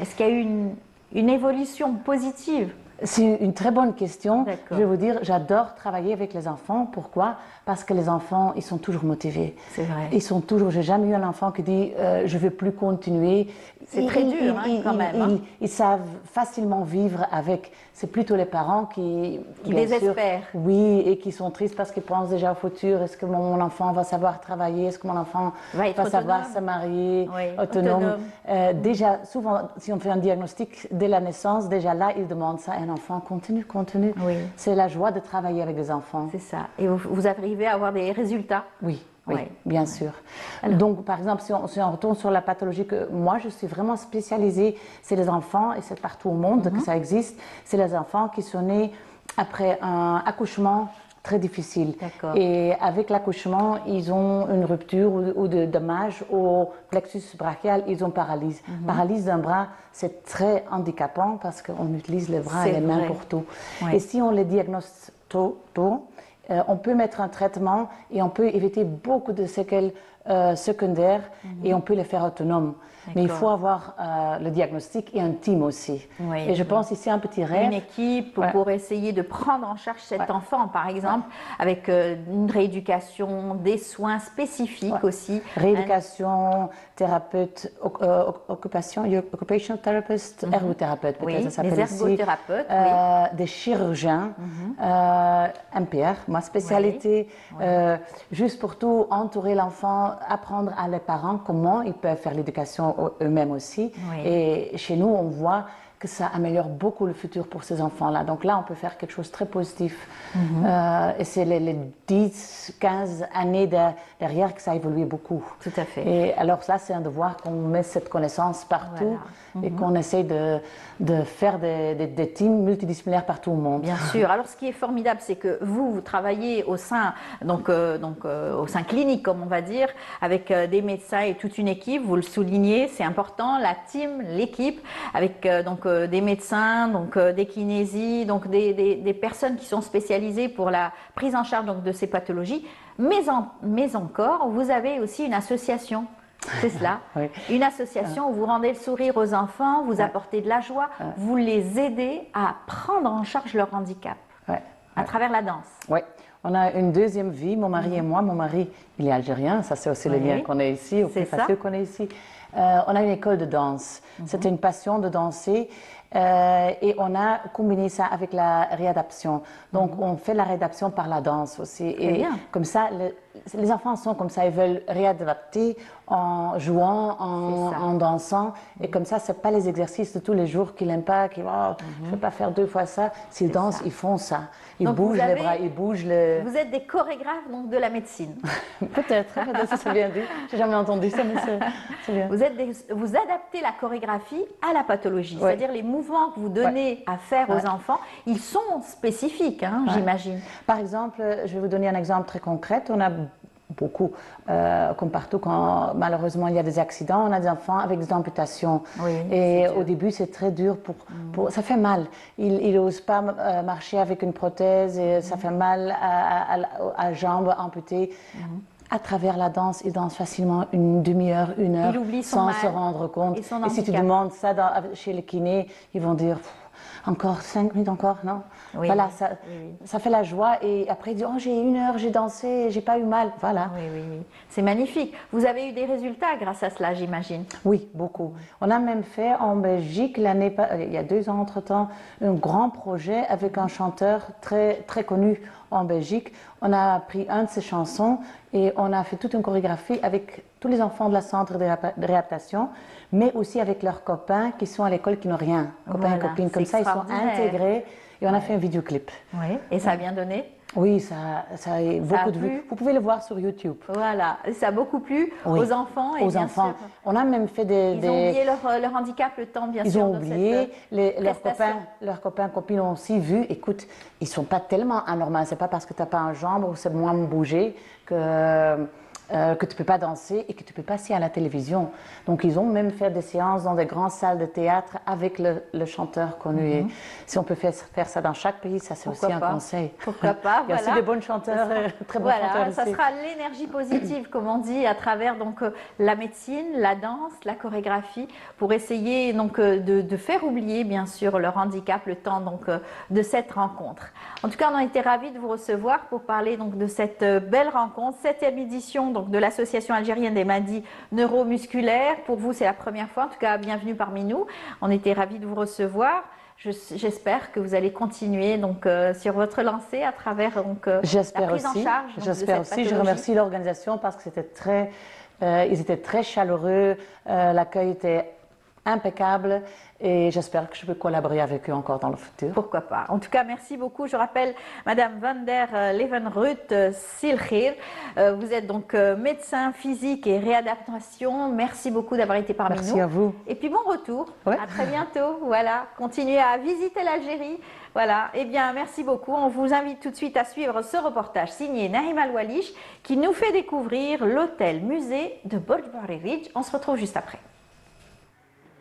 Est-ce qu'il y a eu une évolution positive? C'est une très bonne question. D'accord. Je vais vous dire, j'adore travailler avec les enfants. Pourquoi? Parce que les enfants, ils sont toujours motivés. C'est vrai. Ils sont toujours. J'ai jamais eu un enfant qui dit je veux plus continuer. C'est très dur, quand même, hein. Ils savent facilement vivre avec. C'est plutôt les parents qui bien sûr, désespèrent. oui, et qui sont tristes parce qu'ils pensent déjà au futur. Est-ce que mon enfant va savoir travailler? Est-ce que mon enfant Va être savoir autonome? se marier? Oui, autonome. autonome. Déjà, souvent, si on fait un diagnostic dès la naissance, déjà là, ils demandent ça à un enfant. Continue. Oui. C'est la joie de travailler avec des enfants. C'est ça. Et vous arrivez à avoir des résultats? Oui, Ouais. bien sûr. Donc, par exemple, si on retourne sur la pathologie que moi, je suis vraiment spécialisée, c'est les enfants, et c'est partout au monde que ça existe, c'est les enfants qui sont nés après un accouchement très difficile. D'accord. Et avec l'accouchement, ils ont une rupture ou de dommages au plexus brachial, ils ont paralyse. Paralyse d'un bras, c'est très handicapant parce qu'on utilise les bras et C'est les mains vrai. pour tout. Ouais. Et si on les diagnostique tôt, on peut mettre un traitement et on peut éviter beaucoup de séquelles secondaires et on peut les faire autonomes. Mais il D'accord. faut avoir le diagnostic et un team aussi. Oui. Et je pense ici un petit rêve. Une équipe Ouais. pour essayer de prendre en charge cet Ouais. enfant, par exemple, avec une rééducation, des soins spécifiques Ouais. aussi. Rééducation, thérapeute, occupational therapist, ergothérapeute peut-être Oui, ça s'appelle les ici. ergothérapeutes, Des chirurgiens, MPR, ma spécialité, juste pour tout entourer l'enfant, apprendre à les parents comment ils peuvent faire l'éducation eux-mêmes aussi. Oui. Et chez nous, on voit que ça améliore beaucoup le futur pour ces enfants-là. Donc là, on peut faire quelque chose de très positif. Et c'est les 10, 15 années derrière que ça a évolué beaucoup. Tout à fait. Et alors là, c'est un devoir qu'on met cette connaissance partout et qu'on essaye de faire des teams multidisciplinaires partout au monde. Bien sûr. Alors, ce qui est formidable, c'est que vous travaillez au sein, au sein clinique, comme on va dire, avec des médecins et toute une équipe. Vous le soulignez, c'est important, la team, l'équipe, avec des médecins, des kinésies, des personnes qui sont spécialisées pour la prise en charge de ces pathologies. Mais encore, vous avez aussi une association. C'est cela, Oui. une association où vous rendez le sourire aux enfants, vous apportez de la joie, vous les aidez à prendre en charge leur handicap Ouais. à travers la danse. Oui, on a une deuxième vie, mon mari et moi. Mon mari, il est algérien, ça c'est aussi le Oui. lien qu'on est ici, au C'est plus ça. facile qu'on est ici. On a une école de danse. C'était une passion de danser et on a combiné ça avec la réadaptation. Donc on fait la réadaptation par la danse aussi. Et bien. comme ça, les enfants sont comme ça, ils veulent réadapter en jouant, C'est ça. en dansant. Et comme ça, c'est pas les exercices de tous les jours qu'ils n'aiment pas, qu'ils je ne vais pas faire 2 fois ça. S'ils dansent, ils font ça. Ils Donc, vous bougent avez- les bras, ils bougent le... Vous êtes des chorégraphes de la médecine. Peut-être, ça c'est bien dit. J'ai jamais entendu ça, mais c'est bien. Vous adaptez la chorégraphie à la pathologie, Ouais. c'est-à-dire les mouvements que vous donnez à faire aux enfants, ils sont spécifiques, j'imagine. Par exemple, je vais vous donner un exemple très concret. On a beaucoup, comme partout, quand malheureusement il y a des accidents, on a des enfants avec des amputations. Oui, et c'est dur. au début, c'est très dur. Ça fait mal. Il n'ose pas marcher avec une prothèse et ça fait mal à jambes amputées. À travers la danse, il danse facilement une demi-heure, 1 heure, Il oublie son sans mal se rendre compte. et son si tu handicap. demandes ça chez les kinés, ils vont dire encore 5 minutes encore, non? Oui, Voilà, oui, ça, oui. ça fait la joie et après ils disent oh j'ai 1 heure, j'ai dansé, j'ai pas eu mal, voilà. Oui, oui, oui. C'est magnifique. Vous avez eu des résultats grâce à cela, j'imagine. Oui, beaucoup. On a même fait en Belgique il y a 2 ans entre-temps un grand projet avec un chanteur très très connu en Belgique. On a pris une de ses chansons et on a fait toute une chorégraphie avec tous les enfants de la centre de réadaptation, mais aussi avec leurs copains qui sont à l'école qui n'ont rien, copains Voilà, et copines. Comme c'est ça, ils sont extraordinaire. intégrés et on a fait un vidéoclip. Oui. Et ça a bien donné? Oui, ça a beaucoup de plu. vues. Vous pouvez le voir sur YouTube. Voilà. Et ça a beaucoup plu Oui. aux enfants. Et Aux bien enfants. sûr, On a même fait des... ils ont oublié leur handicap le temps, bien Ils sûr. ont de oublié, cette, leurs copains, copines ont aussi vu. Écoute, ils sont pas tellement anormaux. C'est pas parce que tu n'as pas un jambe ou c'est moins bougé que tu peux pas danser et que tu peux pas passer à la télévision. Donc ils ont même fait des séances dans des grandes salles de théâtre avec le chanteur connu. Et si on peut faire ça dans chaque pays, ça c'est aussi Pourquoi un pas. conseil. Pourquoi pas, Il y a voilà. aussi des bons chanteurs, très bons chanteurs ça ici. sera l'énergie positive, comme on dit, à travers la médecine, la danse, la chorégraphie, pour essayer de faire oublier, bien sûr, leur handicap le temps de cette rencontre. En tout cas, on a été ravis de vous recevoir pour parler de cette belle rencontre, 7e édition de l'Association algérienne des maladies neuromusculaires. Pour vous, c'est la première fois. En tout cas, bienvenue parmi nous. On était ravis de vous recevoir. J'espère que vous allez continuer sur votre lancée à travers la prise en charge. J'espère aussi. Je remercie l'organisation parce que ils étaient très chaleureux, l'accueil était impeccable et j'espère que je peux collaborer avec eux encore dans le futur. Pourquoi pas. En tout cas, merci beaucoup. Je rappelle Madame Van der Levenruth Silkhir. Vous êtes médecin physique et réadaptation. Merci beaucoup d'avoir été parmi nous. Merci à vous. Et puis bon retour. Ouais. À très bientôt. Voilà. Continuez à visiter l'Algérie. Voilà. Eh bien, merci beaucoup. On vous invite tout de suite à suivre ce reportage signé Naïm Al-Walish qui nous fait découvrir l'hôtel-musée de Borj Bouarridj. On se retrouve juste après.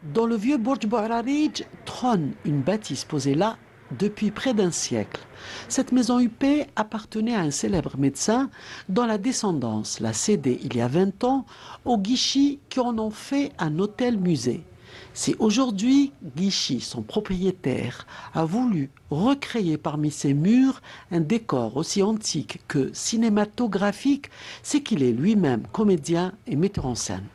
Dans le vieux Borj Bouarridj trône une bâtisse posée là depuis près d'un siècle. Cette maison huppée appartenait à un célèbre médecin dont la descendance l'a cédée il y a 20 ans aux Guichis qui en ont fait un hôtel-musée. Si aujourd'hui, Guichy, son propriétaire, a voulu recréer parmi ses murs un décor aussi antique que cinématographique, c'est qu'il est lui-même comédien et metteur en scène.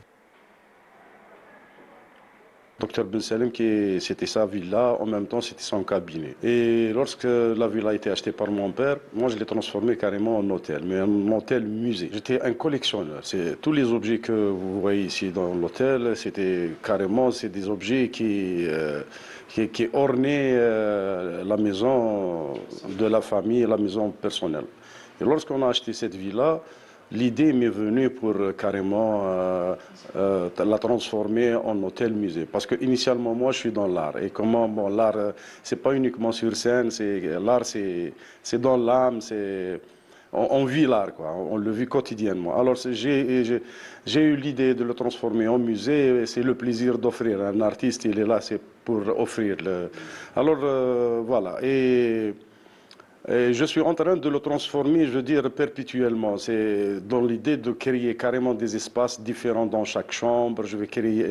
Docteur Ben Salem, c'était sa villa, en même temps c'était son cabinet. Et lorsque la villa a été achetée par mon père, moi je l'ai transformée carrément en hôtel, mais un hôtel musée. J'étais un collectionneur. Tous les objets que vous voyez ici dans l'hôtel, c'était carrément des objets qui ornaient la maison de la famille, la maison personnelle. Et lorsqu'on a acheté cette villa, l'idée m'est venue pour carrément la transformer en hôtel-musée. Parce que initialement, moi, je suis dans l'art. Et comment, bon, l'art, c'est pas uniquement sur scène, l'art, c'est dans l'âme, on vit l'art, quoi. On le vit quotidiennement. Alors, j'ai eu l'idée de le transformer en musée. C'est le plaisir d'offrir. Un artiste, il est là, c'est pour offrir. Alors, voilà. Et je suis en train de le transformer, je veux dire, perpétuellement. C'est dans l'idée de créer carrément des espaces différents dans chaque chambre. Je vais créer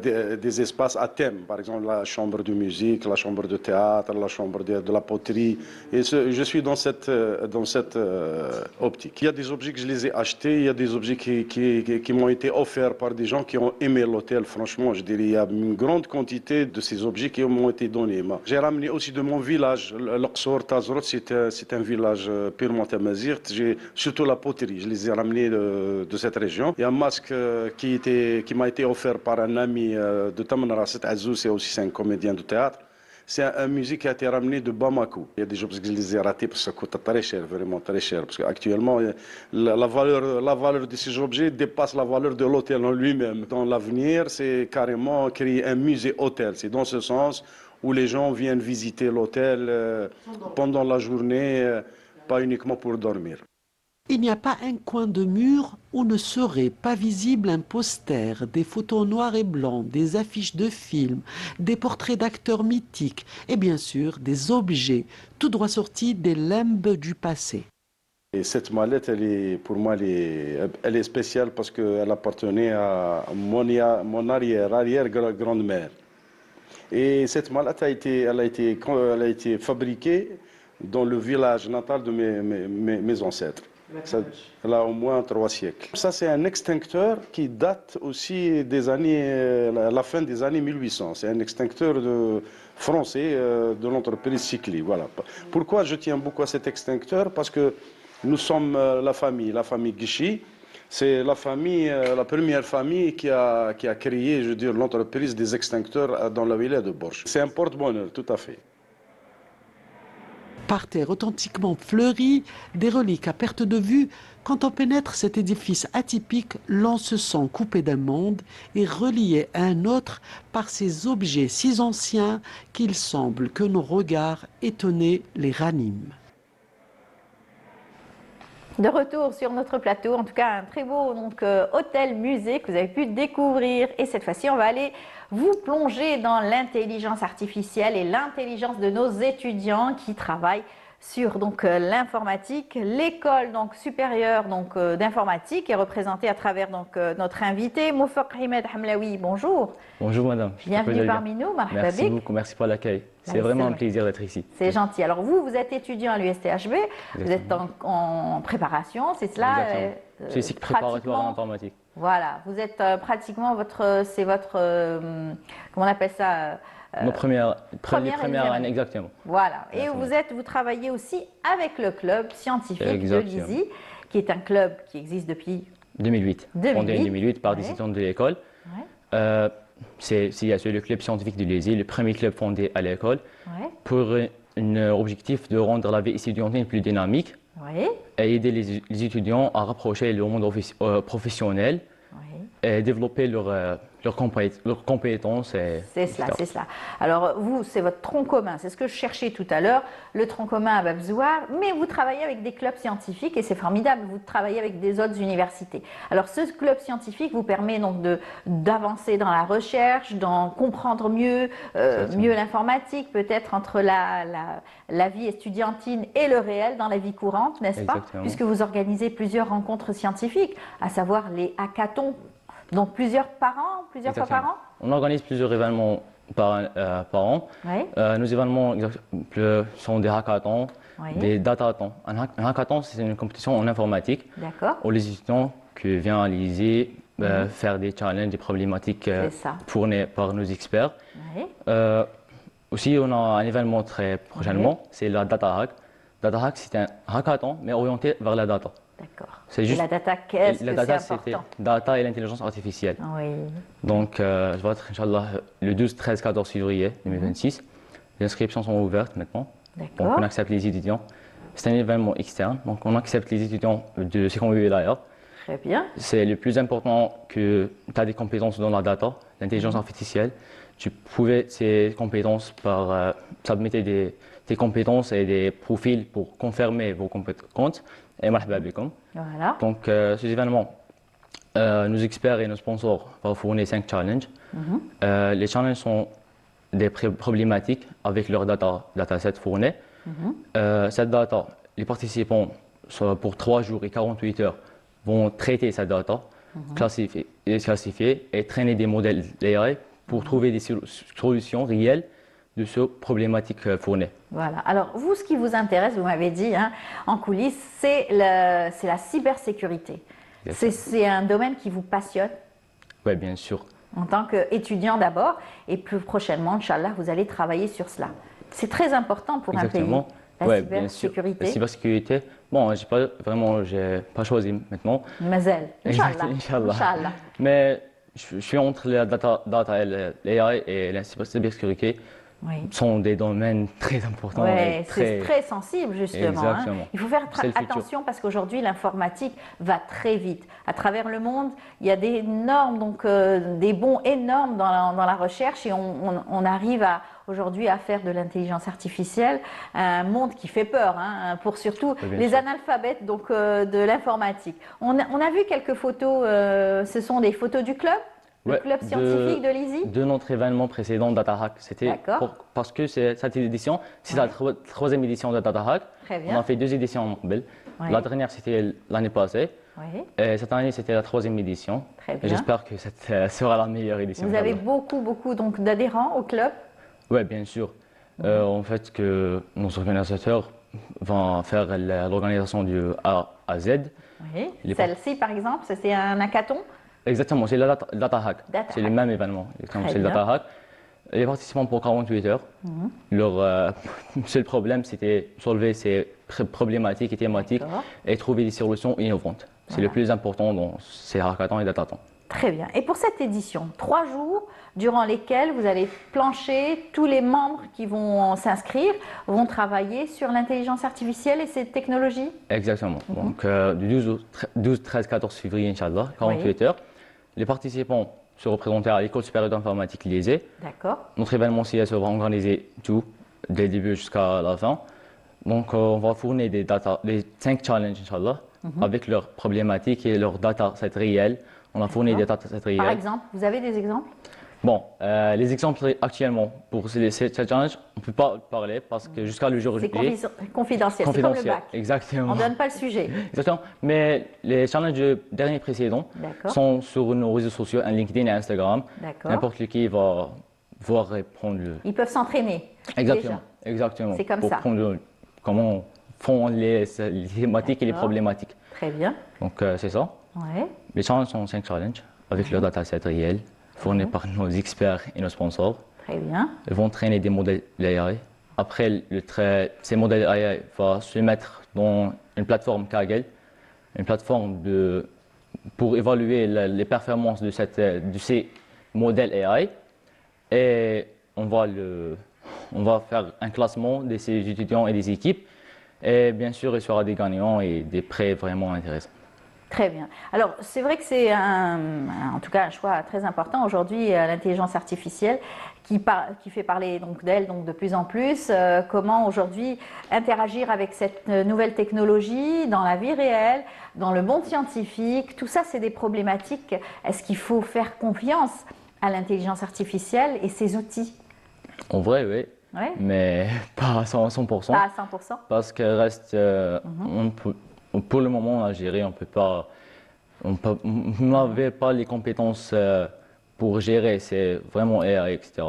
des espaces à thème. Par exemple, la chambre de musique, la chambre de théâtre, la chambre de la poterie. Et je suis dans cette optique. Il y a des objets que je les ai achetés. Il y a des objets qui m'ont été offerts par des gens qui ont aimé l'hôtel. Franchement, je dirais, il y a une grande quantité de ces objets qui m'ont été donnés. J'ai ramené aussi de mon village, l'Aqsour, Tazrot. C'est un village purement tamazight. J'ai surtout la poterie, je les ai ramenés de cette région. Il y a un masque qui m'a été offert par un ami de Tamanrasset, Set Azouz, c'est un comédien de théâtre. C'est un musée qui a été ramené de Bamako. Il y a des choses que je les ai ratés parce que ça coûte très cher, vraiment très cher. Parce qu'actuellement, la valeur de ces objets dépasse la valeur de l'hôtel en lui-même. Dans l'avenir, c'est carrément créer un musée-hôtel. C'est dans ce sens où les gens viennent visiter l'hôtel pendant la journée, pas uniquement pour dormir. Il n'y a pas un coin de mur où ne serait pas visible un poster, des photos noir et blanc, des affiches de films, des portraits d'acteurs mythiques et bien sûr des objets tout droit sortis des limbes du passé. Et cette mallette, pour moi, elle est spéciale parce qu'elle appartenait à mon arrière-grand-mère. Et cette mallette elle a été fabriquée dans le village natal de mes ancêtres. Elle a au moins 3 siècles. Ça, c'est un extincteur qui date aussi des années, la fin des années 1800. C'est un extincteur français de l'entreprise Cycli. Voilà. Pourquoi je tiens beaucoup à cet extincteur? Parce que nous sommes la famille Guichy. C'est la première famille qui a créé, je veux dire, l'entreprise des extincteurs dans la wilaya de Borj. C'est un porte-bonheur, tout à fait. Parterre authentiquement fleuri, des reliques à perte de vue. Quand on pénètre cet édifice atypique, l'on se sent coupé d'un monde et relié à un autre par ces objets si anciens qu'il semble que nos regards étonnés les raniment. De retour sur notre plateau, en tout cas un très beau hôtel-musée que vous avez pu découvrir. Et cette fois-ci, on va aller vous plonger dans l'intelligence artificielle et l'intelligence de nos étudiants qui travaillent sur l'informatique. L'école supérieure d'informatique est représentée à travers notre invité Moufaq Ahmed Hamlaoui. Bonjour. Bonjour madame. Bienvenue parmi nous. Merci beaucoup, merci pour l'accueil. C'est vraiment un plaisir d'être ici. C'est gentil. Alors vous êtes étudiant à l'USTHB, vous êtes en préparation, c'est cela? C'est le cycle préparatoire en informatique. Voilà, vous êtes pratiquement c'est votre, comment on appelle ça? Nos premières années, exactement. Voilà, et vous travaillez aussi avec le club scientifique de l'ISI, qui est un club qui existe depuis 2008. Fondé en 2008 par des étudiants de l'école. Ouais. C'est le club scientifique de l'ISI, le premier club fondé à l'école, pour un objectif de rendre la vie étudiantine plus dynamique et aider les étudiants à rapprocher le monde professionnel et développer leurs compétences. C'est cela, c'est cela. Alors vous, c'est votre tronc commun, c'est ce que je cherchais tout à l'heure, le tronc commun à Bab Zouar, mais vous travaillez avec des clubs scientifiques et c'est formidable, vous travaillez avec des autres universités. Alors ce club scientifique vous permet donc d'avancer dans la recherche, d'en comprendre mieux, mieux l'informatique, peut-être entre la vie estudiantine et le réel dans la vie courante, n'est-ce pas? Puisque vous organisez plusieurs rencontres scientifiques, à savoir les hackathons. Donc plusieurs fois par an? On organise plusieurs événements par an. Oui. Nos événements sont des hackathons, Oui. des datathons. Un hackathon, c'est une compétition en informatique où les étudiants qui viennent à l'ISI faire des challenges, des problématiques fournies par nos experts. Oui. Aussi, on a un événement très prochainement, c'est la Data Hack. Data Hack, c'est un hackathon, mais orienté vers la data. D'accord. C'est juste, et la data, qu'est-ce que c'est important? Data et l'intelligence artificielle. Oui. Donc, je vais être, Inch'Allah, le 12, 13, 14 février 2026. Les inscriptions sont ouvertes maintenant. D'accord. Donc, on accepte les étudiants. C'est un événement externe, donc on accepte les étudiants de Secondaire Wilaya. Très bien. C'est le plus important que tu as des compétences dans la data, l'intelligence artificielle. Tu pouvais ces compétences par submettre tes compétences et des profils pour confirmer vos compétences. Et marhaba bikum. Voilà. Donc, ces événements, nos experts et nos sponsors vont fournir 5 challenges. Les challenges sont des problématiques avec leur dataset fourni. Cette data, les participants, pour 3 jours et 48 heures, vont traiter cette data, classifier et traîner des modèles AI pour trouver des solutions réelles de ces problématiques fournies. Voilà. Alors, vous, ce qui vous intéresse, vous m'avez dit, hein, en coulisses, c'est la cybersécurité. C'est un domaine qui vous passionne? Oui, bien sûr. En tant qu'étudiant d'abord, et plus prochainement, Inch'Allah, vous allez travailler sur cela. C'est très important pour un pays, la cybersécurité. La cybersécurité, bon, j'ai pas choisi maintenant. Mazel, Inch'Allah. Mais je suis entre la data et l'AI et la cybersécurité. Oui. Sont des domaines très importants. Oui, c'est très sensible justement. Exactement. Il faut faire attention parce qu'aujourd'hui l'informatique va très vite. À travers le monde, il y a des normes, donc des bons énormes dans la recherche et on arrive aujourd'hui à faire de l'intelligence artificielle un monde qui fait peur, hein, pour surtout les analphabètes donc, de l'informatique. On a vu quelques photos, ce sont des photos du club? Le club scientifique de l'ISI? De notre événement précédent Data Hack. C'était parce que cette édition, c'est la troisième édition de Data Hack. Très bien. On a fait 2 éditions en Mobile. La dernière, c'était l'année passée. Et cette année, c'était la 3e édition. Très bien. Et j'espère que cette sera la meilleure édition. Vous avez beaucoup donc d'adhérents au club? Oui, bien sûr. En fait, que nos organisateurs vont faire l'organisation du A à Z. Oui. Celle-ci, par exemple, c'est un hackathon? Exactement, c'est la Data Hack. C'est le même événement. C'est le Data Hack. Les participants pour 48 heures. Leur seul problème, c'était soulever ces problématiques et thématiques et trouver des solutions innovantes. C'est le plus important dans ces hackathons et datathons. Très bien. Et pour cette édition, 3 jours durant lesquels vous allez plancher, tous les membres qui vont s'inscrire vont travailler sur l'intelligence artificielle et ces technologies? Exactement. Donc, du 12, 13, 14 février, Inch'Allah, 48 heures. Les participants se représenter à l'École supérieure d'informatique l'ISE. D'accord. Notre événement CSE va organiser tout, dès le début jusqu'à la fin. Donc, on va fournir des 5 challenges, Inch'Allah, avec leurs problématiques et leurs datasets réels. On a fourni des datasets réels. Par exemple, vous avez des exemples? Bon, les exemples actuellement pour ces challenges, on ne peut pas parler parce que jusqu'à le jour J. C'est confidentiel, c'est comme le bac. Exactement. On ne donne pas le sujet. Exactement. Mais les challenges derniers précédents sont sur nos réseaux sociaux, LinkedIn et Instagram. N'importe qui va voir et prendre le. Ils peuvent s'entraîner. Exactement. Exactement. C'est comme pour ça. Prendre comment font les thématiques et les problématiques. Très bien. Donc, c'est ça. Ouais. Les challenges sont 5 challenges avec leur dataset réel, fournis par nos experts et nos sponsors. Très bien. Ils vont traîner des modèles AI. Après, ces modèles AI vont se mettre dans une plateforme Kaggle, une plateforme pour évaluer les performances de ces modèles AI. Et on va faire un classement de ces étudiants et des équipes. Et bien sûr, il y aura des gagnants et des prêts vraiment intéressants. Très bien. Alors, c'est vrai que c'est en tout cas un choix très important aujourd'hui, l'intelligence artificielle qui fait parler donc d'elle donc de plus en plus. Comment aujourd'hui interagir avec cette nouvelle technologie dans la vie réelle, dans le monde scientifique. Tout ça, c'est des problématiques. Est-ce qu'il faut faire confiance à l'intelligence artificielle et ses outils? En vrai, oui. Ouais. Mais pas à 100%. Pas à 100%. Parce que reste, pour le moment, en Algérie, on n'avait pas les compétences pour gérer. C'est vraiment AI, etc.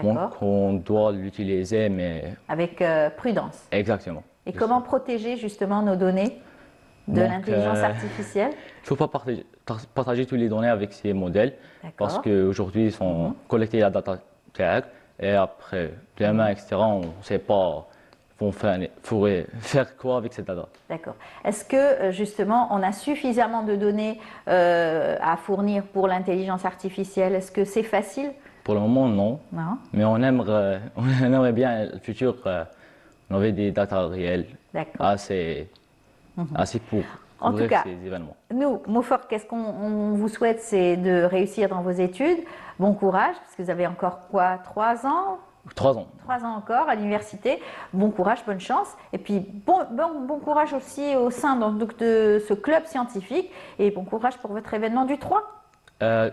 Donc, on doit l'utiliser, mais avec prudence. Exactement. Et comment protéger justement nos données de l'intelligence artificielle? Il ne faut pas partager toutes les données avec ces modèles parce qu'aujourd'hui, ils sont collectés la data tag et après, demain, etc., on ne sait pas faire quoi avec cette data. D'accord. Est-ce que justement, on a suffisamment de données à fournir pour l'intelligence artificielle? Est-ce que c'est facile? Pour le moment, non. Non. Mais on aimerait bien le futur, on avait des data réelles assez pour en tout cas, ces événements. Nous, Moufok, qu'est-ce qu'on vous souhaite, c'est de réussir dans vos études. Bon courage, parce que vous avez encore quoi, 3 ans? 3 ans. 3 ans encore à l'université. Bon courage, bonne chance. Et puis bon courage aussi au sein donc, de ce club scientifique. Et bon courage pour votre événement du 3.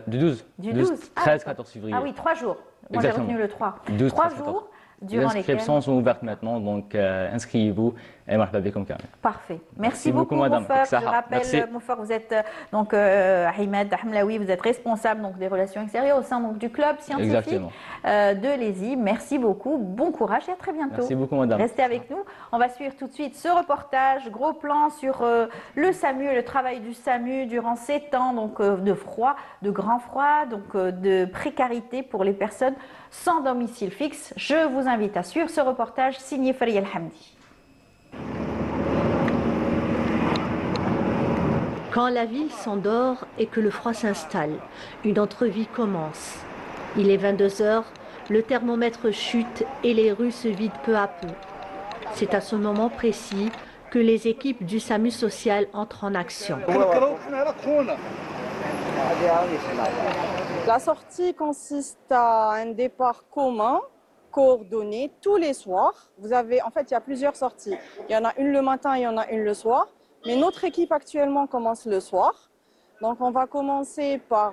Du 12. Du 12. 13, 14 février. Ah oui, 3 jours. Moi j'ai retenu le 3. 12, 3 13, jours. Les inscriptions sont ouvertes maintenant, donc inscrivez-vous et marhaba bikoum quand même. Parfait. Merci beaucoup, madame. Moufok. Je rappelle, Moufok, vous êtes donc Ahmed Hamlaoui, vous êtes responsable donc des relations extérieures au sein donc du club scientifique de l'ESI. Merci beaucoup, bon courage et à très bientôt. Merci beaucoup, madame. Restez avec nous. On va suivre tout de suite ce reportage, gros plan sur le SAMU et le travail du SAMU durant ces temps donc de froid, de grand froid, donc de précarité pour les personnes sans domicile fixe. Je vous invite à suivre ce reportage signé Faria El-Hamdi. Quand la ville s'endort et que le froid s'installe, une entrevie commence. Il est 22 heures, le thermomètre chute et les rues se vident peu à peu. C'est à ce moment précis que les équipes du SAMU social entrent en action. La sortie consiste à un départ commun, coordonné tous les soirs. En fait, il y a plusieurs sorties. Il y en a une le matin, il y en a une le soir. Mais notre équipe actuellement commence le soir. Donc on va commencer par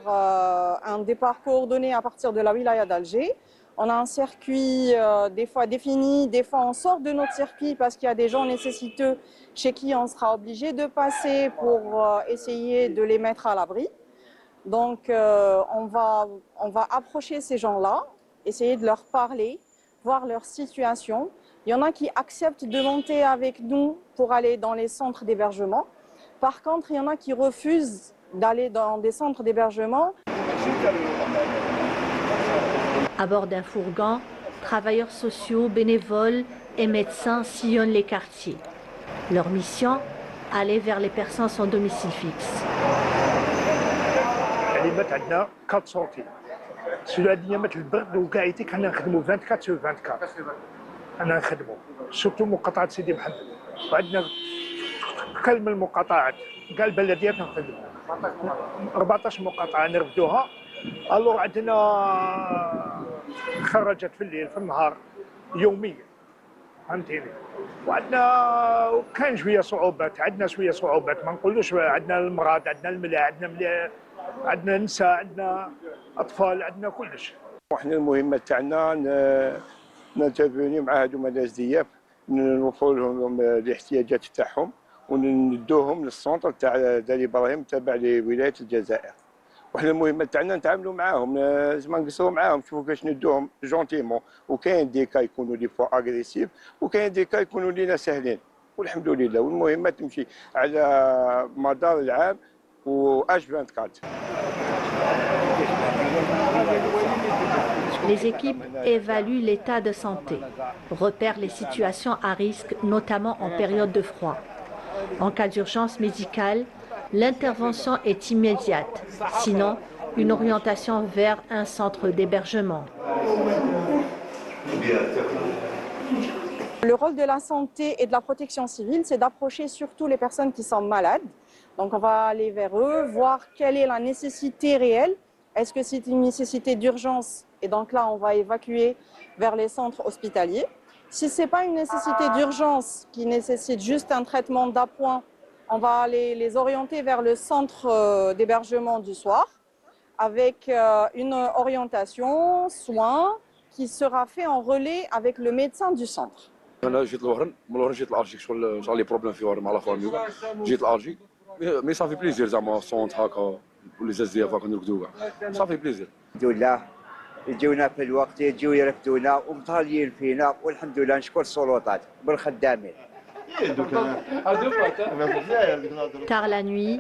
un départ coordonné à partir de la wilaya d'Alger. On a un circuit des fois défini, des fois on sort de notre circuit parce qu'il y a des gens nécessiteux chez qui on sera obligé de passer pour essayer de les mettre à l'abri. Donc on va approcher ces gens-là, essayer de leur parler, voir leur situation. Il y en a qui acceptent de monter avec nous pour aller dans les centres d'hébergement. Par contre, il y en a qui refusent d'aller dans des centres d'hébergement. À bord d'un fourgon, travailleurs sociaux, bénévoles et médecins sillonnent les quartiers. Leur mission, aller vers les personnes sans domicile fixe. أنا نخدمه سورتو مقاطعة سيدي محمد وعندنا كل من المقاطعات كاع البلديات نخدموا 14 مقاطعة نرفدوها الوغ عندنا خرجت في الليل في النهار يوميا فهمتيني وعندنا كان شوية صعوبات شوية صعوبات ما نقولوش عندنا المرض عندنا الملاء عندنا نساء عندنا أطفال عندنا كلش وحنا المهمة تاعنا نتابعوني مع هذوما الناس دياب نوفر لهم الاحتياجات تاعهم وندوهم للسونتر تاع دار ابراهيم تابع لولايه الجزائر. وحنا المهمه تاعنا نتعاملوا معاهم ما نقصروا معاهم شوفوا كاش ندوهم جونتيمون وكاين دي كا يكونوا دي فوا اغريسيف وكاين دي كا يكونوا لينا ساهلين والحمد لله والمهمه تمشي على مدار العام و H24. Les équipes évaluent l'état de santé, repèrent les situations à risque, notamment en période de froid. En cas d'urgence médicale, l'intervention est immédiate, sinon une orientation vers un centre d'hébergement. Le rôle de la santé et de la protection civile, c'est d'approcher surtout les personnes qui sont malades Donc on va aller vers eux, voir quelle est la nécessité réelle. Est-ce que c'est une nécessité d'urgence? Et donc là, on va évacuer vers les centres hospitaliers. Si ce n'est pas une nécessité d'urgence qui nécessite juste un traitement d'appoint, on va aller les orienter vers le centre d'hébergement du soir avec une orientation, soins, qui sera fait en relais avec le médecin du centre. انا جيت لوهران من لوهران جيت لالجي شغل لي بروبليم في وهران مع لا فامي جيت لالجي مي صافي بليزير زعما صونت هكا ولي زازياف هكا نرقدو كاع صافي بليزير الحمد لله يجونا في الوقت يجيو يرفدونا ومطالين فينا والحمد لله نشكر السلطات بالخدامين. Tard la nuit,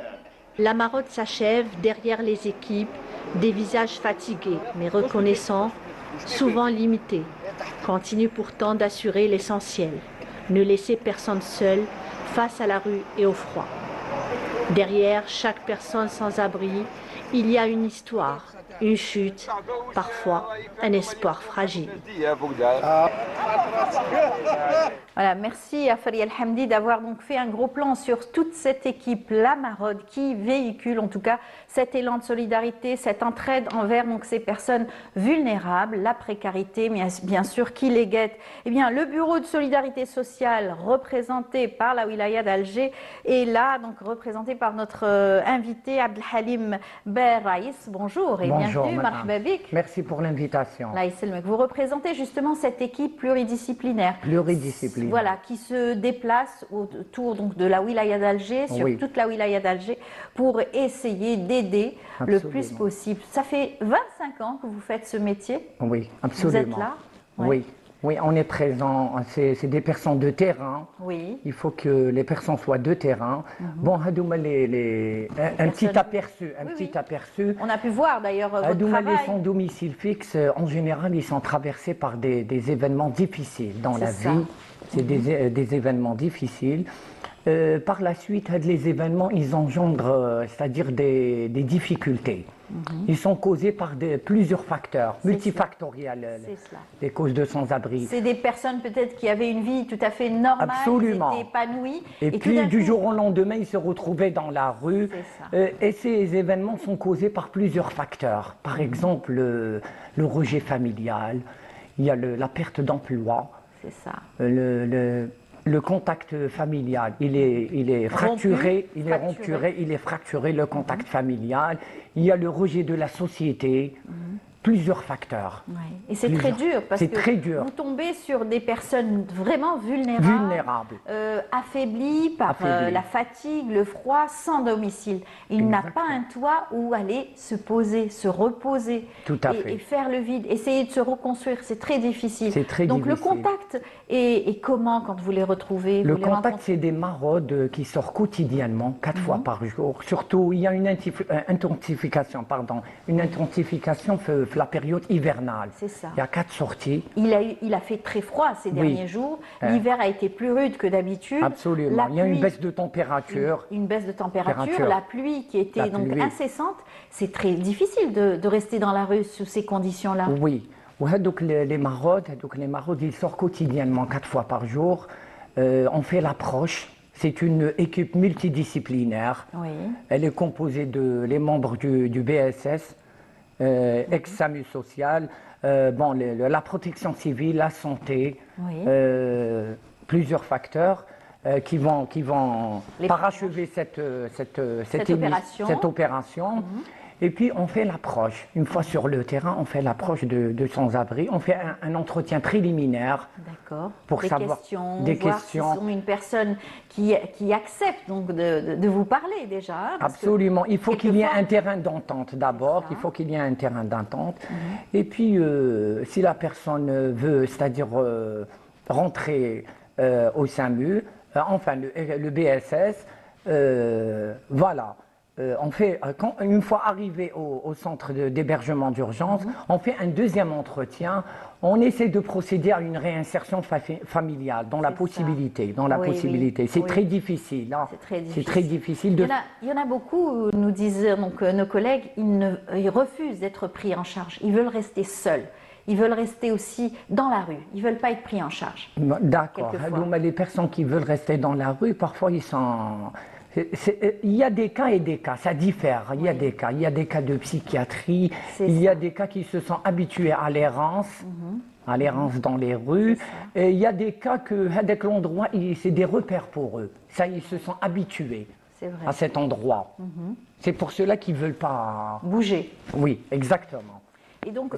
la maraude s'achève derrière les équipes, des visages fatigués mais reconnaissants, souvent limités, continuent pourtant d'assurer l'essentiel, ne laisser personne seul face à la rue et au froid. Derrière chaque personne sans abri, il y a une histoire, une chute, parfois un espoir fragile. Voilà, merci à Faria El-Hamdi d'avoir donc fait un gros plan sur toute cette équipe, la Maraude, qui véhicule en tout cas cet élan de solidarité, cette entraide envers donc ces personnes vulnérables, la précarité, mais bien sûr qui les guette. Eh bien, le bureau de solidarité sociale représenté par la wilaya d'Alger est là, donc représenté par notre invité Abdelhalim Ben Raïs. Bonjour et Bonjour, bienvenue, marhaba bik. Merci pour l'invitation. Là, vous représentez justement cette équipe pluridisciplinaire. Pluridisciplinaire. Voilà, qui se déplace autour donc, de la wilaya d'Alger, sur toute la wilaya d'Alger, pour essayer d'aider le plus possible. Ça fait 25 ans que vous faites ce métier. Oui, absolument. Vous êtes là? Oui. Oui, on est présent, c'est des personnes de terrain. Oui. Il faut que les personnes soient de terrain. Bon, un petit aperçu, aperçu. On a pu voir d'ailleurs votre travail. Les sans domicile fixe, en général, ils sont traversés par des événements difficiles dans la vie. C'est des événements difficiles. Par la suite, les événements, ils engendrent, c'est-à-dire des difficultés. Ils sont causés par plusieurs facteurs, multifactoriels, les causes de sans-abri. C'est des personnes peut-être qui avaient une vie tout à fait normale, absolument, qui étaient épanouies. Et puis du jour au lendemain, ils se retrouvaient dans la rue. Et ces événements sont causés par plusieurs facteurs. Par exemple, le rejet familial, il y a la perte d'emploi. C'est ça. Le contact familial, il est fracturé, il est fracturé, le contact familial. Il y a le rejet de la société, plusieurs facteurs. Ouais. Et c'est très dur parce que vous tombez sur des personnes vraiment vulnérables. Affaiblies par la fatigue, le froid, sans domicile. Il n'a pas un toit où aller se poser, se reposer et faire le vide, essayer de se reconstruire. C'est très difficile. Donc le contact et comment quand vous les retrouvez? Le contact, c'est des maraudes qui sortent quotidiennement, 4 fois par jour. Surtout, il y a une intensification la période hivernale. C'est ça. Il y a 4 sorties. Il a fait très froid ces derniers jours. L'hiver a été plus rude que d'habitude. Absolument. Il y a une baisse de température. Une baisse de température. La pluie qui était donc incessante. C'est très difficile de rester dans la rue sous ces conditions-là. Oui. Donc les maraudes, ils sortent quotidiennement 4 fois par jour. On fait l'approche. C'est une équipe multidisciplinaire. Oui. Elle est composée les membres du BSS. Ex-SAMU social, la protection civile, la santé, plusieurs facteurs qui vont parachever cette opération. Et puis on fait l'approche. Une fois sur le terrain, on fait l'approche de sans-abri. On fait un entretien préliminaire. D'accord. Pour savoir des questions. Si sont une personne qui accepte donc de vous parler déjà. Absolument. Il faut qu'il y ait un terrain d'entente d'abord. Il faut qu'il y ait un terrain d'entente. Et puis si la personne veut, c'est-à-dire rentrer au SAMU, le BSS, voilà. Une fois arrivé au centre d'hébergement d'urgence, on fait un deuxième entretien. On essaie de procéder à une réinsertion familiale dans la possibilité. C'est très difficile. C'est très difficile. Il y en a beaucoup, nous disent donc, nos collègues, ils refusent d'être pris en charge. Ils veulent rester seuls. Ils veulent rester aussi dans la rue. Ils ne veulent pas être pris en charge. D'accord. Les personnes qui veulent rester dans la rue, parfois ils sont... Il y a des cas et des cas, ça diffère. Il y a des cas de psychiatrie, il y a des cas qui se sont habitués à l'errance. À l'errance dans les rues. Et il y a des cas que, avec l'endroit, c'est des repères pour eux. Ça, ils se sont habitués à cet endroit. C'est pour cela qu'ils ne veulent pas bouger. Oui, exactement. Et donc,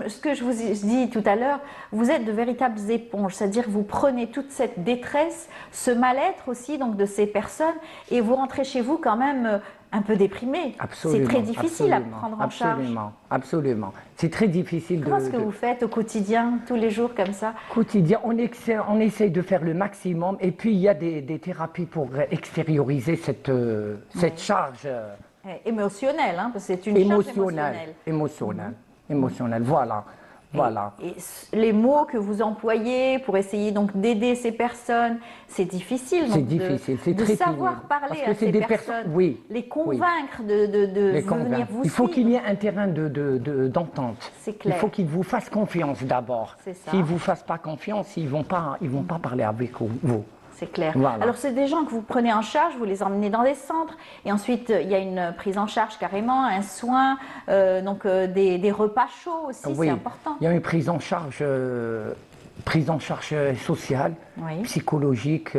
ce que je vous ai dit tout à l'heure, vous êtes de véritables éponges, c'est-à-dire vous prenez toute cette détresse, ce mal-être aussi donc de ces personnes, et vous rentrez chez vous quand même un peu déprimé. Absolument. C'est très difficile à prendre en charge. Absolument. C'est très difficile. Comment est-ce que vous faites au quotidien, tous les jours comme ça? Quotidien, on essaye de faire le maximum, et puis il y a des thérapies pour extérioriser cette charge. Émotionnelle, hein, parce que c'est une charge émotionnelle, voilà. Et les mots que vous employez pour essayer donc d'aider ces personnes, c'est difficile. C'est difficile, c'est très savoir pénible. parler à ces personnes, les convaincre de venir vous Il faut suivre. qu'il y ait un terrain d'entente. C'est clair. Il faut qu'ils vous fassent confiance d'abord. S'ils ne vous fassent pas confiance, ils vont pas parler avec vous. C'est clair. Voilà. Alors, c'est des gens que vous prenez en charge, vous les emmenez dans des centres, et ensuite, il y a une prise en charge carrément, un soin, des repas chauds aussi, c'est important. Il y a une prise en charge sociale, psychologique.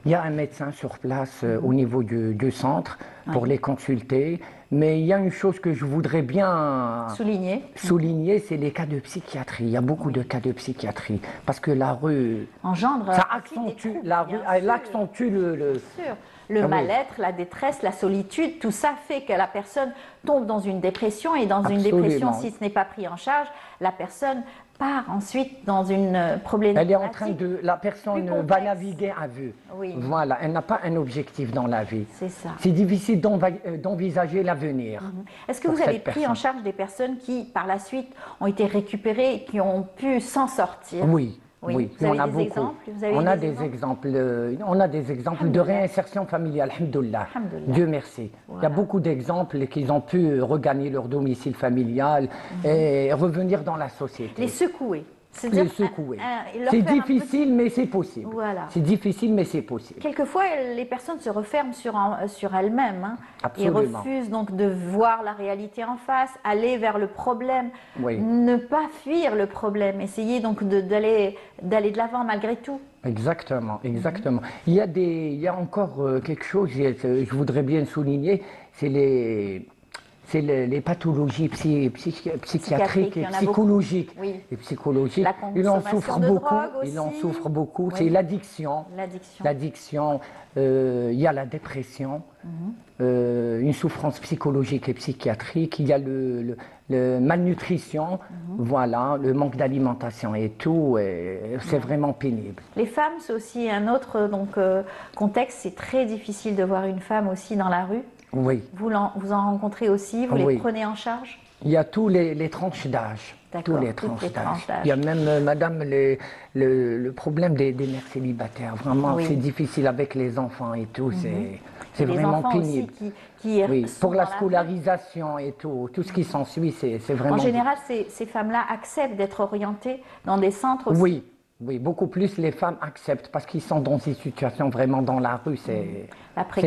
Il y a un médecin sur place au niveau du centre pour les consulter. Mais il y a une chose que je voudrais bien souligner, c'est les cas de psychiatrie. Il y a beaucoup de cas de psychiatrie parce que la rue engendre, ça accentue la rue, elle accentue le mal-être, la détresse, la solitude. Tout ça fait que la personne tombe dans une dépression, et dans une dépression, si ce n'est pas pris en charge, la personne part ensuite dans une problématique. Elle est en train la personne va naviguer à vue. Voilà, elle n'a pas un objectif dans la vie. C'est ça. C'est difficile d'envisager l'avenir. Est-ce que vous avez pris en charge des personnes qui, par la suite, ont été récupérées et qui ont pu s'en sortir? Oui. Vous avez des exemples? On a des exemples de réinsertion familiale, alhamdoulilah. Dieu merci. Il y a beaucoup d'exemples qu'ils ont pu regagner leur domicile familial et revenir dans la société. Les secouer. Les secouer. C'est difficile, mais c'est possible. Voilà. C'est difficile, mais c'est possible. Quelquefois, les personnes se referment sur elles-mêmes et Absolument. refusent donc de voir la réalité en face, aller vers le problème, Oui. ne pas fuir le problème, essayer donc d'aller de l'avant malgré tout. Exactement. Il y a encore quelque chose, je voudrais bien souligner, c'est les pathologies psychiatriques et psychologiques. Et psychologiques. Ils en souffrent beaucoup. C'est l'addiction. Il y a la dépression, une souffrance psychologique et psychiatrique. Il y a le malnutrition, voilà, le manque d'alimentation et tout. C'est vraiment pénible. Les femmes, c'est aussi un autre contexte. C'est très difficile de voir une femme aussi dans la rue. Oui. Vous en rencontrez aussi, vous les prenez en charge? Il y a tous les tranches d'âge. Tous les tranches d'âge. Il y a même, madame, le problème des mères célibataires. Vraiment, c'est difficile avec les enfants et tout. C'est vraiment pénible. Pour la scolarisation et tout ce qui s'ensuit, c'est vraiment... En général, ces femmes-là acceptent d'être orientées dans des centres aussi? Oui, beaucoup plus les femmes acceptent parce qu'ils sont dans une situation vraiment dans la rue. C'est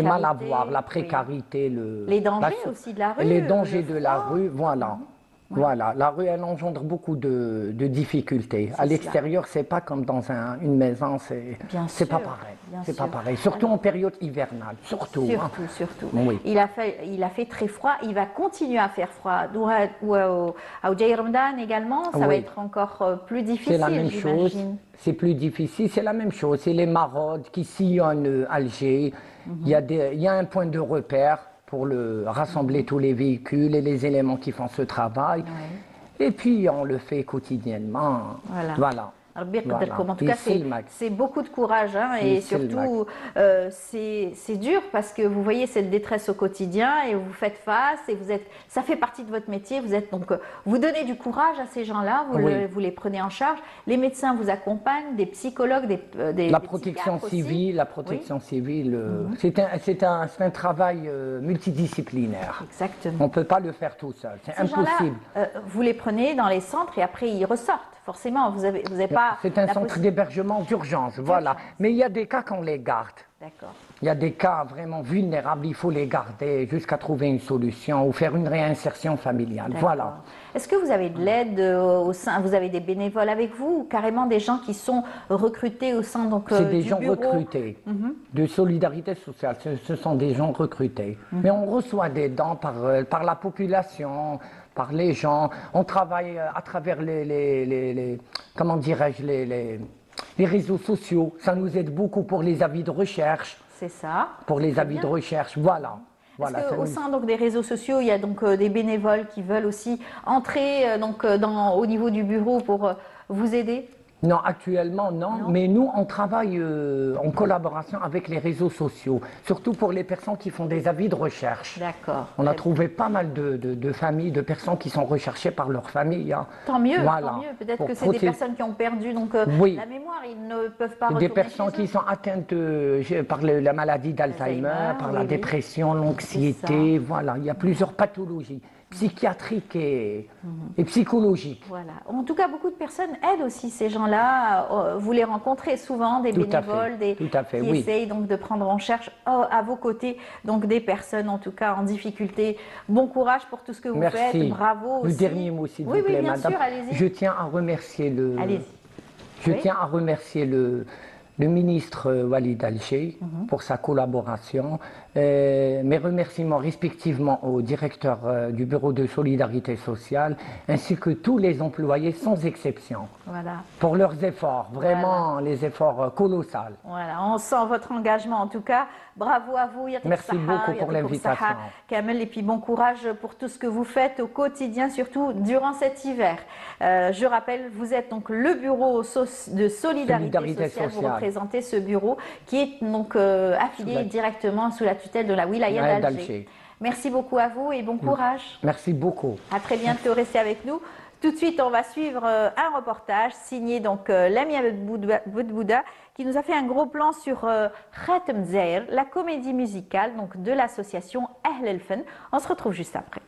mal à voir, la précarité. Les dangers aussi de la rue. Les dangers de la rue, voilà. Voilà, la rue, elle engendre beaucoup de difficultés. À l'extérieur, c'est pas comme dans une maison, c'est pas pareil. C'est pas pareil, surtout en période hivernale, surtout. Oui. Il a fait très froid, il va continuer à faire froid. À Oudjaï Ramadan également, ça va être encore plus difficile. C'est la même chose. C'est plus difficile, c'est la même chose. C'est les maraudes qui sillonnent Alger. Il y a un point de repère pour rassembler tous les véhicules et les éléments qui font ce travail. Et puis, on le fait quotidiennement. Voilà. En tout cas, c'est beaucoup de courage et surtout, c'est dur parce que vous voyez cette détresse au quotidien et vous faites face et ça fait partie de votre métier. Vous donnez du courage à ces gens-là, vous les prenez en charge. Les médecins vous accompagnent, des psychologues, la protection civile, c'est un travail multidisciplinaire. Exactement. On ne peut pas le faire tout seul, c'est impossible. Vous les prenez dans les centres et après ils ressortent. forcément, vous avez pas... C'est un centre d'hébergement d'urgence, voilà. Mais il y a des cas qu'on les garde. D'accord. Il y a des cas vraiment vulnérables, il faut les garder jusqu'à trouver une solution ou faire une réinsertion familiale, voilà. Est-ce que vous avez de l'aide au sein, vous avez des bénévoles avec vous ou carrément des gens qui sont recrutés au sein donc c'est des du gens bureau? recrutés, de solidarité sociale, ce sont des gens recrutés. Mais on reçoit des dons par la population, par les gens, on travaille à travers comment dirais-je, les réseaux sociaux, ça nous aide beaucoup pour les avis de recherche. C'est ça. Pour les avis de recherche, voilà. Voilà, au sein donc des réseaux sociaux, il y a donc des bénévoles qui veulent aussi entrer au niveau du bureau pour vous aider? Non, actuellement non, mais nous on travaille en collaboration avec les réseaux sociaux, surtout pour les personnes qui font des avis de recherche. D'accord. On a trouvé pas mal de familles, de personnes qui sont recherchées par leur famille. Hein. Tant mieux, voilà. Tant mieux. Peut-être que c'est des personnes qui ont perdu donc, la mémoire, ils ne peuvent pas retourner des personnes qui sont atteintes par la maladie d'Alzheimer, par la dépression, l'anxiété, voilà, il y a plusieurs pathologies psychiatriques et psychologiques. Voilà. En tout cas, beaucoup de personnes aident aussi ces gens-là. Vous les rencontrez souvent, des bénévoles, qui essayent donc de prendre en charge à vos côtés donc des personnes en tout cas en difficulté. Bon courage pour tout ce que vous faites. Bravo aussi. Le dernier mot, s'il vous plaît, bien madame. sûr, allez-y. Je tiens à remercier le ministre Walid Al-Sheikh pour sa collaboration. Mes remerciements respectivement au directeur du Bureau de solidarité sociale ainsi que tous les employés sans exception pour leurs efforts, vraiment les efforts colossaux. Voilà, on sent votre engagement en tout cas. Bravo à vous. Merci beaucoup pour l'invitation. Kamel, et puis bon courage pour tout ce que vous faites au quotidien, surtout durant cet hiver. Je rappelle, vous êtes donc le Bureau de solidarité sociale. Vous représentez ce bureau qui est donc affilié directement sous la tutelle de la wilaya d'Alger. Merci beaucoup à vous et bon courage. Merci beaucoup. À très bientôt, restez avec nous. Tout de suite, on va suivre un reportage signé donc Lamia Boudbouda qui nous a fait un gros plan sur Khatem Zaïr, la comédie musicale donc de l'association Ahl El Fen. On se retrouve juste après.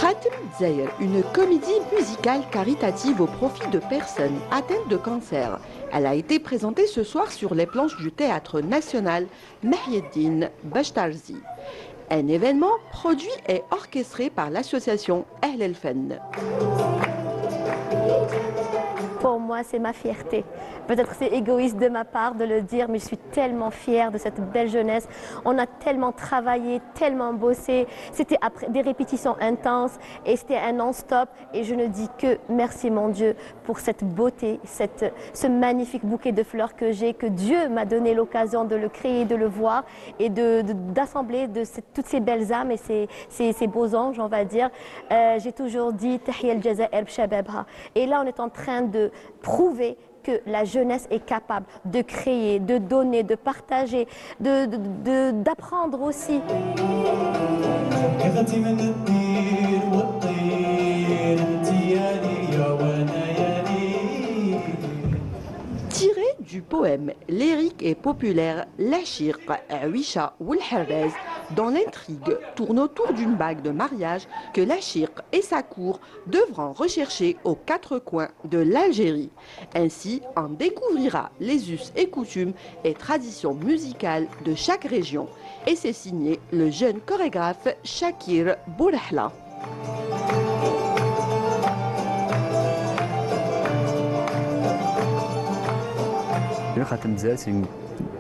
Khatem Zaïr, une comédie musicale caritative au profit de personnes atteintes de cancer. Elle a été présentée ce soir sur les planches du Théâtre National Mahieddine Bachtarzi. Un événement produit et orchestré par l'association Ahl El Fen. Pour moi, c'est ma fierté. Peut-être c'est égoïste de ma part de le dire, mais je suis tellement fière de cette belle jeunesse. On a tellement travaillé, tellement bossé. C'était après des répétitions intenses et c'était un non-stop. Et je ne dis que merci mon Dieu pour cette beauté, ce magnifique bouquet de fleurs que j'ai, que Dieu m'a donné l'occasion de le créer, de le voir et d'assembler toutes ces belles âmes et ces beaux anges, on va dire. J'ai toujours dit Tahiyya al-Jazair b'shababha. Et là, on est en train de prouver que la jeunesse est capable de créer, de donner, de partager, d'apprendre aussi. Tiré du poème lyrique et populaire Lachir Awisha Woulharrez, dont l'intrigue tourne autour d'une bague de mariage que Lachir et sa cour devront rechercher aux quatre coins de l'Algérie. Ainsi, on découvrira les us et coutumes et traditions musicales de chaque région. Et c'est signé le jeune chorégraphe Shakir Bourahla. Khatem Zaïr, c'est une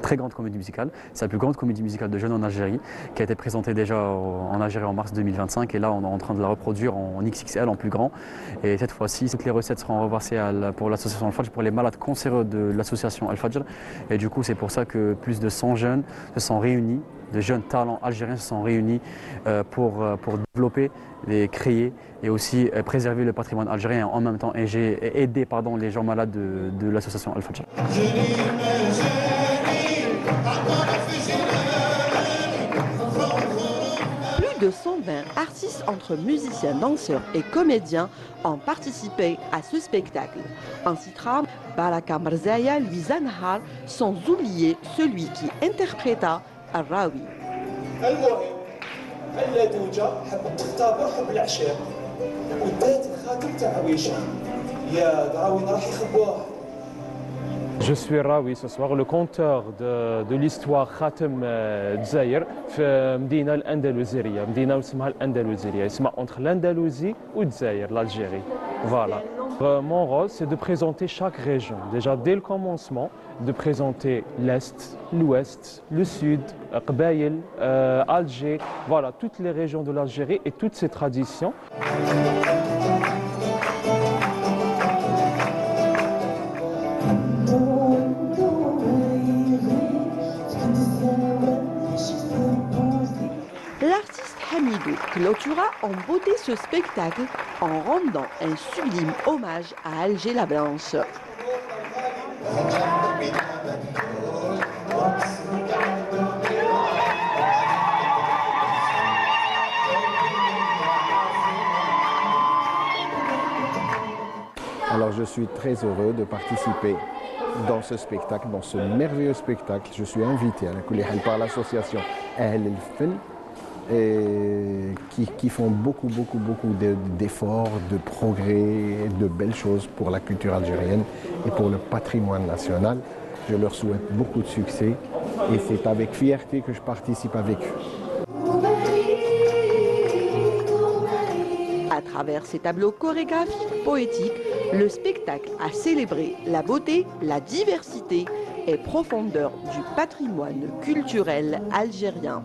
très grande comédie musicale. C'est la plus grande comédie musicale de jeunes en Algérie, qui a été présentée déjà en Algérie en mars 2025. Et là, on est en train de la reproduire en XXL, en plus grand. Et cette fois-ci, toutes les recettes seront reversées pour l'association Al-Fajr, pour les malades cancéreux de l'association Al-Fajr. Et du coup, c'est pour ça que plus de 100 jeunes se sont réunis, de jeunes talents algériens se sont réunis pour développer, créer et aussi préserver le patrimoine algérien et en même temps aider les gens malades de l'association Al-Fajr. Plus de 120 artistes entre musiciens, danseurs et comédiens ont participé à ce spectacle. On citera Baraka Marzaya, Louisa Nahar, sans oublier celui qui interpréta Al-Rawi. المهم اللدوجه حبت تختبر حب العشيق ودات الخاتم تاع عويشه يا دراوين راح يخبوها. Je suis Raoui ce soir, le conteur de l'histoire Khatem Dzaïr في مدينة الأندلسية، مدينة اسمها الأندلسية، اسمها entre l'Andalousie ou Dzaïr, l'Algérie. Voilà. Mon rôle, c'est de présenter chaque région. Déjà, dès le commencement, de présenter l'Est, l'Ouest, le Sud, Qbaïl, Alger, voilà, toutes les régions de l'Algérie et toutes ses traditions. L'artiste Hamidou clôtura en beauté ce spectacle en rendant un sublime hommage à Alger la Blanche. Alors je suis très heureux de participer dans ce spectacle, dans ce merveilleux spectacle. Je suis invité à la Koulihal par l'association Ahl el-Fen et qui font beaucoup d'efforts, de progrès, de belles choses pour la culture algérienne et pour le patrimoine national. Je leur souhaite beaucoup de succès et c'est avec fierté que je participe avec eux. À travers ces tableaux chorégraphiques, poétiques, le spectacle a célébré la beauté, la diversité et profondeur du patrimoine culturel algérien.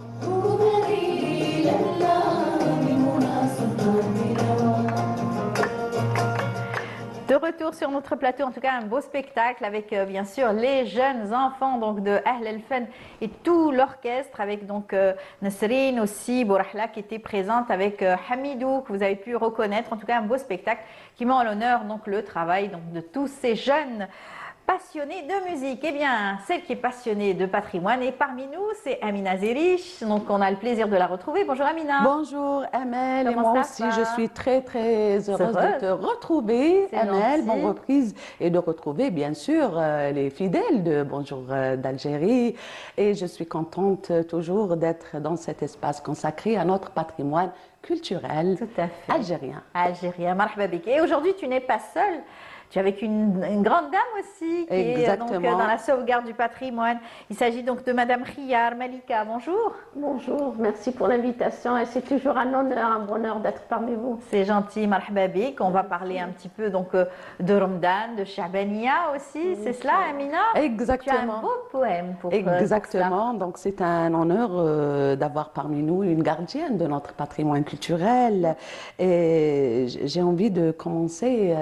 De retour sur notre plateau, en tout cas un beau spectacle avec bien sûr les jeunes enfants donc de Ahl el-Fen et tout l'orchestre avec donc Nasrine aussi, Bourahla qui était présente avec Hamidou que vous avez pu reconnaître. En tout cas un beau spectacle qui met en l'honneur donc le travail donc de tous ces jeunes passionnée de musique. Eh bien, celle qui est passionnée de patrimoine et parmi nous, c'est Amina Zerish. Donc, on a le plaisir de la retrouver. Bonjour Amina. Bonjour Amel. Et moi aussi, je suis très heureuse de te retrouver, Amel, bonne reprise, et de retrouver bien sûr les fidèles de Bonjour d'Algérie. Et je suis contente toujours d'être dans cet espace consacré à notre patrimoine culturel algérien. Algérien, marhaba bik. Et aujourd'hui, tu n'es pas seule. Tu es avec une grande dame aussi qui est donc dans la sauvegarde du patrimoine. Il s'agit donc de Madame Khiyar Malika. Bonjour. Bonjour, merci pour l'invitation et c'est toujours un honneur, un bonheur d'être parmi vous. C'est gentil, marhaba bik. On va parler un petit peu donc de Ramadan, de Chabania aussi, c'est cela Amina? Exactement. Tu as un beau poème pour Exactement, donc c'est un honneur d'avoir parmi nous une gardienne de notre patrimoine culturel et j'ai envie de commencer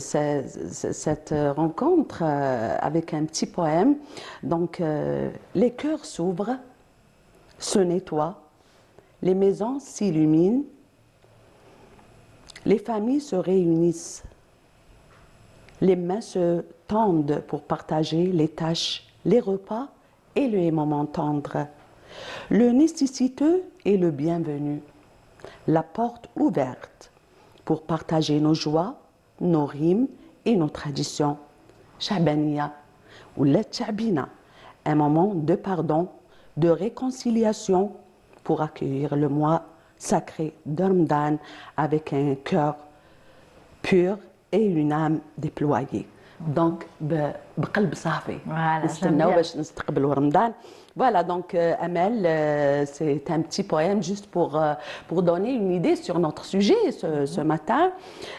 cette rencontre avec un petit poème. Donc, les cœurs s'ouvrent, se nettoient, les maisons s'illuminent, les familles se réunissent, les mains se tendent pour partager les tâches, les repas et les moments tendres. Le nécessiteux est le bienvenu, la porte ouverte pour partager nos joies, nos rimes et nos traditions. Chabania ou la Chabina, un moment de pardon, de réconciliation pour accueillir le mois sacré de Ramadan avec un cœur pur et une âme déployée. Donc, بقلب صافي. نستناو باش نستقبلوا رمضان. Voilà, donc Amel, c'est un petit poème juste pour donner une idée sur notre sujet ce matin.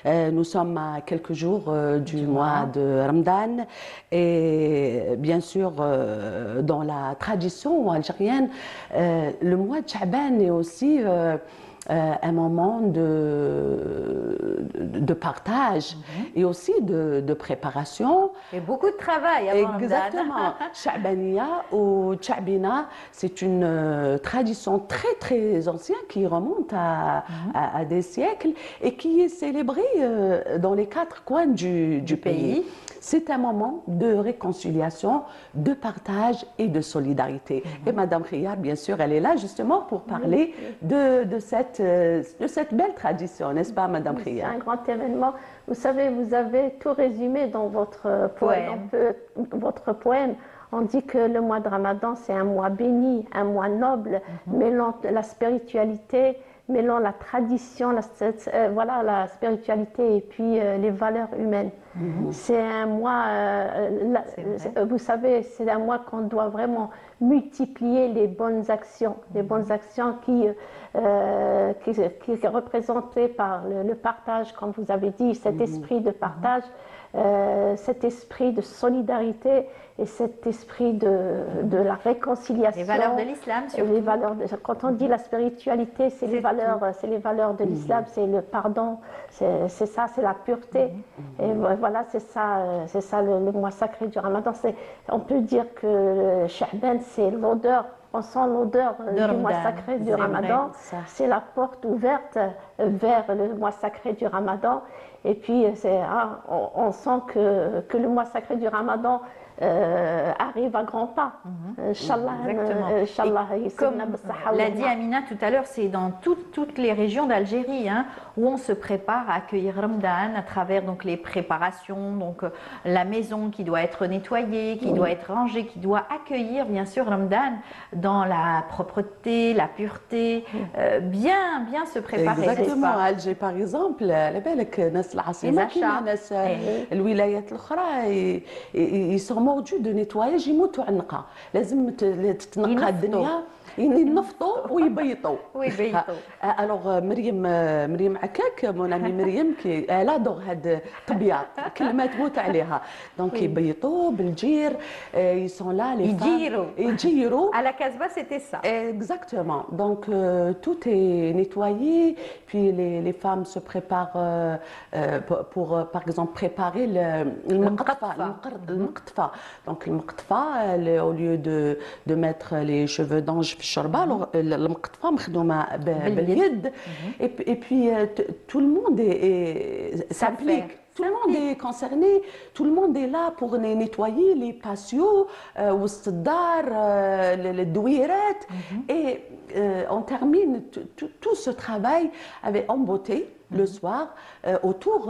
Nous sommes à quelques jours du mois de Ramadan et bien sûr dans la tradition algérienne, le mois de Chaban est aussi un moment de partage et aussi de préparation. Et beaucoup de travail avant Exactement. Chabania ou Chabina, c'est une tradition très ancienne qui remonte à des siècles et qui est célébrée dans les 4 coins du pays. C'est un moment de réconciliation, de partage et de solidarité. Et Madame Khiyar, bien sûr, elle est là justement pour parler de cette belle tradition, n'est-ce pas, Madame Khiyar? C'est un grand événement. Vous savez, vous avez tout résumé dans votre poème. On dit que le mois de Ramadan, c'est un mois béni, un mois noble, mêlant la spiritualité, mêlant la tradition, voilà, la spiritualité et puis les valeurs humaines. C'est un mois, vous savez, c'est un mois qu'on doit vraiment multiplier les bonnes actions qui représentées par le partage, comme vous avez dit, cet esprit de partage. Cet esprit de solidarité et cet esprit de la réconciliation. Les valeurs de l'islam, surtout. Quand on dit la spiritualité, c'est les valeurs de l'islam, c'est le pardon, c'est ça, c'est la pureté. Et voilà, c'est ça le mois sacré du Ramadan. On peut dire que Sha'ban, c'est l'odeur. On sent l'odeur du mois sacré du Ramadan. C'est la porte ouverte vers le mois sacré du Ramadan. Et puis, on sent que le mois sacré du Ramadan arrive à grands pas. Inch'Allah. Comme l'a dit Amina tout à l'heure, c'est dans toutes les régions d'Algérie où on se prépare à accueillir Ramadan à travers donc, les préparations, donc la maison qui doit être nettoyée, qui doit être rangée, qui doit accueillir bien sûr Ramadan dans la propreté, la pureté, bien se préparer. Exactement. À Alger par exemple, على بالك ناس العاصمة كما ناس الولايات الأخرى ils موجود دو نيتواياج يموتوا على النقا لازم تتنقى الدنيا ينفطوا ويبيطوا الوغ مريم عكاك مون امي مريم كي لا دور هاد الطبيعه كلمه تموت عليها دونك يبيطوا بالجير يسون لا لي يجيروا à la Casbah c'était ça exactement donc tout est nettoyé puis les femmes se préparent pour par exemple préparer المقطفه donc المقطفه au lieu de mettre les cheveux d'ange في الشربة المقطفة مخدومة باليد et puis tout le monde s'implique. Tout le monde est concerné, tout le monde est là pour nettoyer les patios, وسط الدار, les douirettes. Et on termine tout ce travail en beauté le soir autour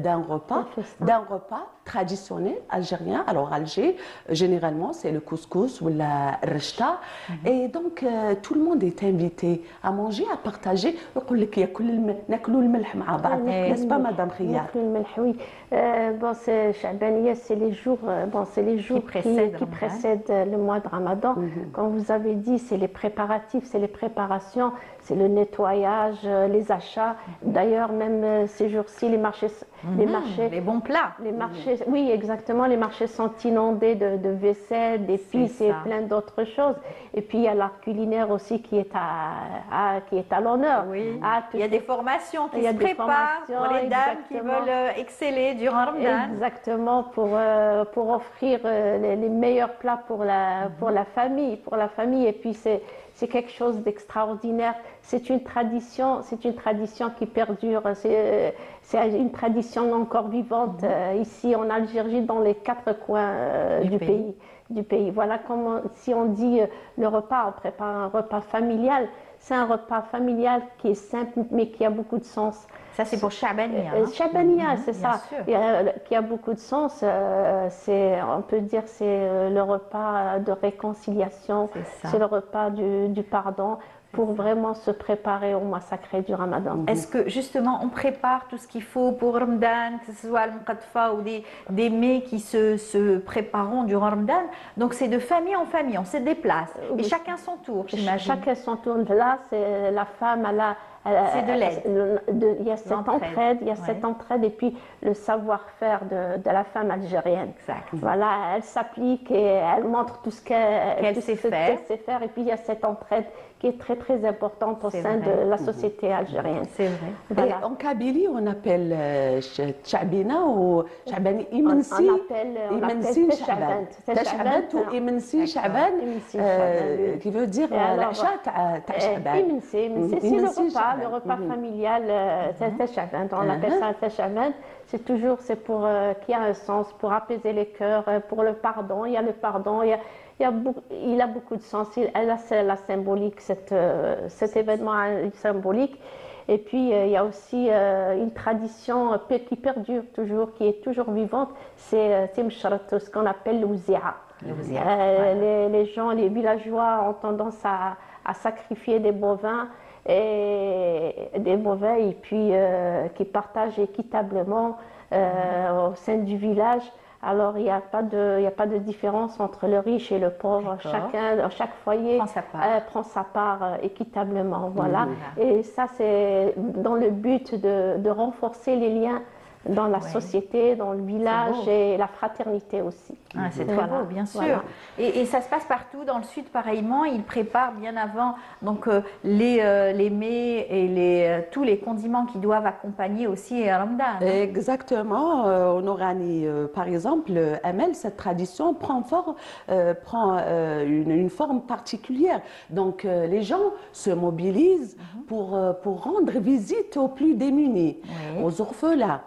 d'un repas traditionnel algérien. Alors Alger, généralement, c'est le couscous ou la rechta. Et donc, tout le monde est invité à manger, à partager. يقول لك ناكلوا الملح مع بعض. N'est-ce pas, Madame Khia? Oui. Bon, Cha'baniya, c'est les jours qui précèdent le mois de Ramadan. Comme vous avez dit, c'est les préparatifs, c'est les préparations, c'est le nettoyage, les achats. D'ailleurs, même ces jours-ci, les marchés, les bons plats. Les marchés, oui, exactement. Les marchés sont inondés de vaisselle, d'épices et plein d'autres choses. Et puis il y a l'art culinaire aussi qui est à l'honneur. Oui. Il y a des formations qui se préparent pour les dames qui veulent exceller durant Ramadan. Exactement, pour offrir les meilleurs plats pour la famille. Et puis c'est quelque chose d'extraordinaire. C'est une tradition qui perdure. C'est une tradition encore vivante ici en Algérie, dans les 4 coins du pays. Voilà comment, si on dit le repas, on prépare un repas familial. C'est un repas familial qui est simple, mais qui a beaucoup de sens. Ça, c'est pour Cha'baniya. Cha'baniya, c'est ça. Qui a beaucoup de sens. On peut dire c'est le repas de réconciliation. C'est le repas du pardon. Pour vraiment se préparer au mois sacré du Ramadan. Est-ce que justement on prépare tout ce qu'il faut pour Ramadan, que ce soit le mqatfa ou des mets qui se prépareront durant Ramadan? Donc c'est de famille en famille, on se déplace et chacun son tour, j'imagine. Chacun son tour. Là, c'est la femme, c'est de l'aide. Il y a cette entraide, et puis le savoir-faire de la femme algérienne. Exact. Voilà, elle s'applique et elle montre tout ce qu'elle sait faire. Et puis il y a cette entraide qui est très très importante au sein de la société algérienne. C'est vrai. Voilà. En Kabylie, on appelle Cha'bina ou Cha'bani Imensi. On appelle Cha'ban. Cha'ban ou Imensi Cha'ban, qui veut dire l'achat ta Cha'ban. Imensi, c'est le repas familial, c'est Cha'ban. On appelle ça Cha'ban. C'est pour qu'il y a un sens, pour apaiser les cœurs, pour le pardon. Il y a le pardon, il a beaucoup de sens. Elle a la symbolique, cet événement symbolique. Et puis il y a aussi une tradition qui perdure toujours, qui est toujours vivante. C'est ce qu'on appelle l'ouzia. Les gens, les villageois ont tendance à sacrifier des bovins et puis qui partagent équitablement au sein du village. Alors il n'y a pas de différence entre le riche et le pauvre. Chaque foyer prend sa part équitablement. Voilà. Et ça, c'est dans le but de renforcer les liens dans la société, dans le village et la fraternité aussi. C'est très beau, bien sûr. Voilà. Et ça se passe partout, dans le sud pareillement. Ils préparent bien avant donc, les mets et tous les condiments qui doivent accompagner aussi Ramadan. Exactement. En Oranie, par exemple, Amel, cette tradition prend une forme particulière. Donc les gens se mobilisent pour rendre visite aux plus démunis, aux orphelins,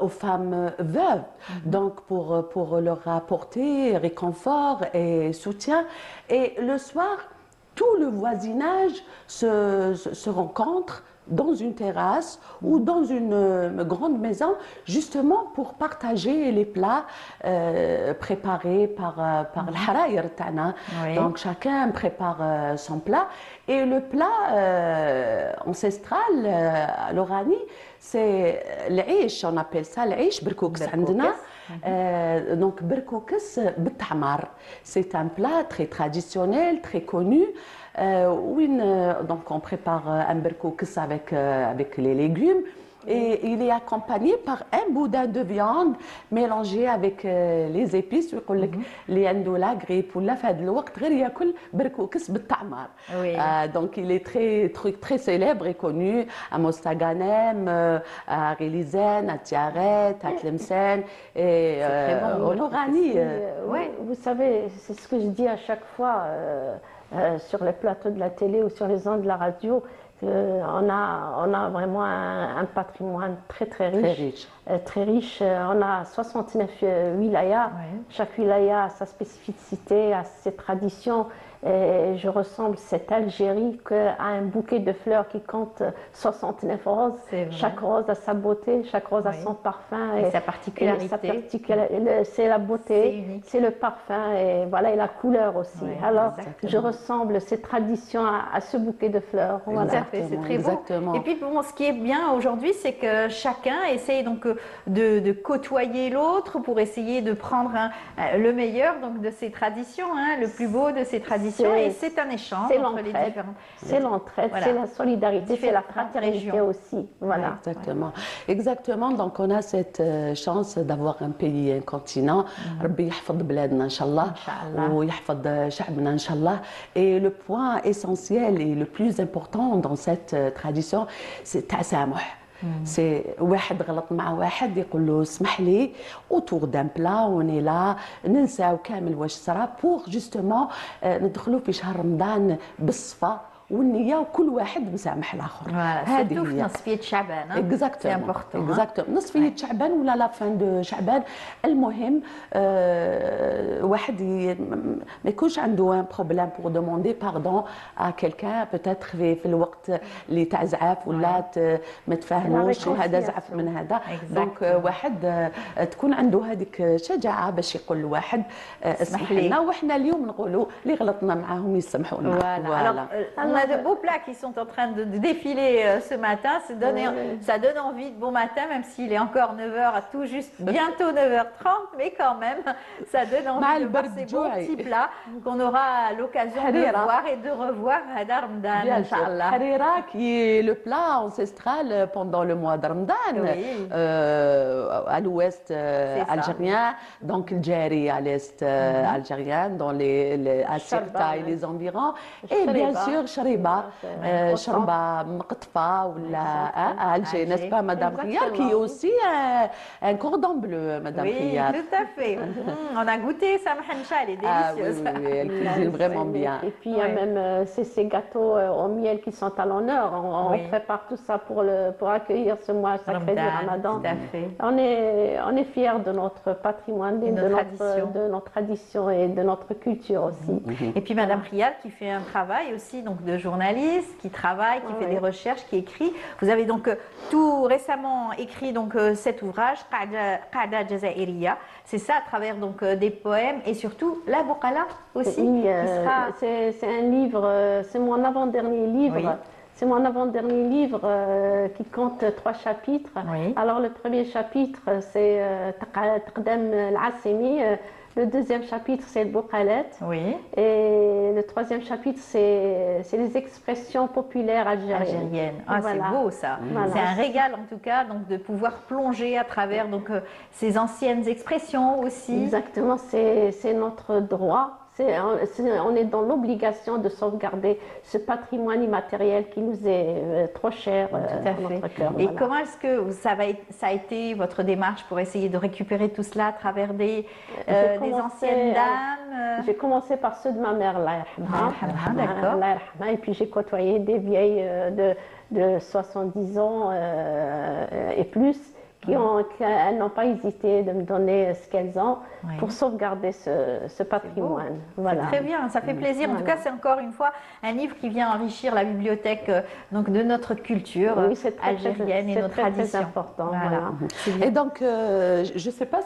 aux femmes veuves, donc pour leur apporter réconfort et soutien. Et le soir, tout le voisinage se rencontre dans une terrasse ou dans une grande maison, justement pour partager les plats préparés par l'Harayr Tana. Donc chacun prépare son plat. Et le plat ancestral à l'Oranie, c'est l'aish, on appelle ça l'aish بركوكس عندنا. Donc بركوكس بالتعمر. C'est un plat très traditionnel, très connu. Donc on prépare un berkoukis avec les légumes et il est accompagné par un boudin de viande mélangé avec les épices. يقول لك اللي عنده لا غريب ولا في هذا الوقت غير ياكل بركوكس بالتعمر. Donc il est très célèbre et connu à Mostaganem, à Rilizane, à Tiaret, à Tlemcen et en Oranie. Vous savez, c'est ce que je dis à chaque fois sur les plateaux de la télé ou sur les ondes de la radio. On a vraiment un patrimoine très riche. Très riche. On a 69 wilayas. Chaque wilaya a sa spécificité, a ses traditions. Et je ressemble cette Algérie à un bouquet de fleurs qui compte 69 roses. Chaque rose a sa beauté, chaque rose a son parfum. Et sa particularité. C'est la beauté, c'est le parfum et voilà, et la couleur aussi. Alors, je ressemble ces traditions à ce bouquet de fleurs. Voilà. C'est très beau. Et puis, bon, ce qui est bien aujourd'hui, c'est que chacun essaye donc de côtoyer l'autre pour essayer de prendre le meilleur donc, de ses traditions, le plus beau de ses traditions. Et c'est un échange entre les différentes. C'est l'entraide, c'est la solidarité, c'est la fraternité aussi. Voilà. Exactement. Donc on a cette chance d'avoir un pays, un continent. ربي يحفظ بلادنا إن شاء الله ويحفظ شعبنا إن شاء الله. Et le point essentiel et le plus important dans cette tradition, c'est التسامح. C'est واحد غلط مع واحد يقول له اسمح لي autour d'un plat on est là ننساو كامل واش صرا pour justement ندخلوا في شهر رمضان بالصفا والنية وكل واحد مسامح الآخر. هذه هي نصفية شعبان. Exactement. نصفية شعبان ولا لا فان دو شعبان. المهم واحد ما يكونش عنده ان بروبليم pour demander pardon à quelqu'un peut-être في الوقت اللي تاع زعاف ولا ما تفاهموش وهذا زعف من هذا. دونك واحد تكون عنده هذيك شجاعة باش يقول لواحد اسمح لنا وحنا اليوم نقولوا اللي غلطنا معاهم يسامحونا. On a de beaux plats qui sont en train de défiler ce matin. Ça donne envie de bon matin, même s'il est encore 9h, tout juste bientôt 9h30, mais quand même, ça donne envie de voir ces beaux petits plats qu'on aura l'occasion de voir et de revoir à Ramadan, Inch'Allah. Harira, qui est le plat ancestral pendant le mois de Ramadan, à l'ouest algérien, donc le Djari à l'est algérien, dans à Sirta et les environs, et bien sûr شريبة شربة مقطفة ولا Alger, n'est-ce pas, Madame Riyad, qui est aussi un cordon bleu, Madame Riyad. Oui, tout à fait. On a goûté sa mahancha, elle est délicieuse. Oui, elle cuisine vraiment bien. Et puis il y a même ces gâteaux au miel qui sont à l'honneur. On prépare tout ça pour accueillir ce mois sacré du Ramadan. Tout à fait. On est fiers de notre patrimoine, de nos traditions et de notre culture aussi. Et puis Madame Riyad qui fait un travail aussi donc de journaliste, qui travaille, qui fait des recherches, qui écrit. Vous avez donc tout récemment écrit donc cet ouvrage, Qa'da Jazairiya. C'est ça, à travers donc des poèmes et surtout la Bouqala aussi. Oui, c'est un livre, c'est mon avant-dernier livre. Oui. C'est mon avant-dernier livre qui compte 3 chapitres. Oui. Alors le premier chapitre, c'est Taqdam al-Asimi. Le deuxième chapitre, c'est le Bouqalat. Oui. Et le troisième chapitre, c'est les expressions populaires algériennes. Ah, voilà. C'est beau ça. Voilà. C'est un régal en tout cas, donc de pouvoir plonger à travers donc ces anciennes expressions aussi. Exactement, c'est notre droit. On est dans l'obligation de sauvegarder ce patrimoine immatériel qui nous est trop cher dans notre cœur. Et voilà. Comment est-ce que ça a été votre démarche pour essayer de récupérer tout cela à travers des anciennes dames J'ai commencé par ceux de ma mère, Allah yarhamha. D'accord. Et puis j'ai côtoyé des vieilles de 70 ans et plus. Elles n'ont pas hésité de me donner ce qu'elles ont pour sauvegarder ce patrimoine. Voilà. Très bien, ça fait plaisir. En tout cas, c'est encore une fois un livre qui vient enrichir la bibliothèque donc, de notre culture algérienne et nos traditions. C'est très important. Voilà. Et donc, je ne sais pas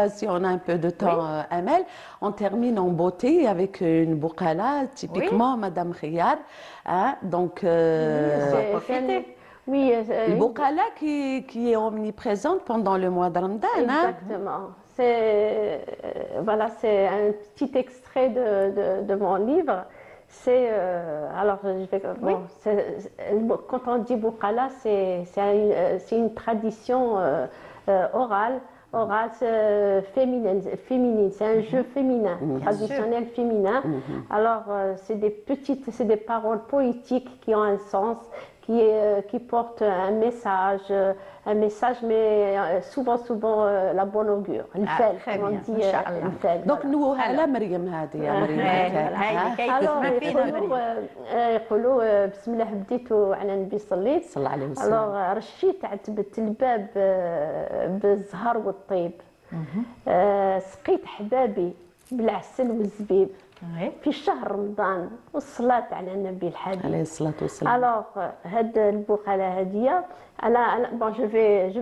si on a un peu de temps, Amel. On termine en beauté avec une bouqala, typiquement Madame Khiyar. Hein, donc, oui, le bouqala qui est omniprésente pendant le mois de Ramadan. Exactement. C'est un petit extrait de mon livre. Quand on dit bouqala, c'est une tradition orale, féminine, c'est un jeu féminin, traditionnel féminin. Alors, c'est des paroles poétiques qui ont un sens, qui portent un message, mais souvent la bonne augure. Comme on dit, donc nous, على مريم هذه يا مريم. Alors, يقولوا بسم الله بديت وعلى النبي صليت. صلى الله عليه وسلم. Alors رشيت عتبة الباب بالزهر والطيب. سقيت حبابي بالعسل والزبيب. في شهر رمضان والصلاة على النبي الحبيب عليه الصلاة والسلام. Alors هاد البوقالة هادية je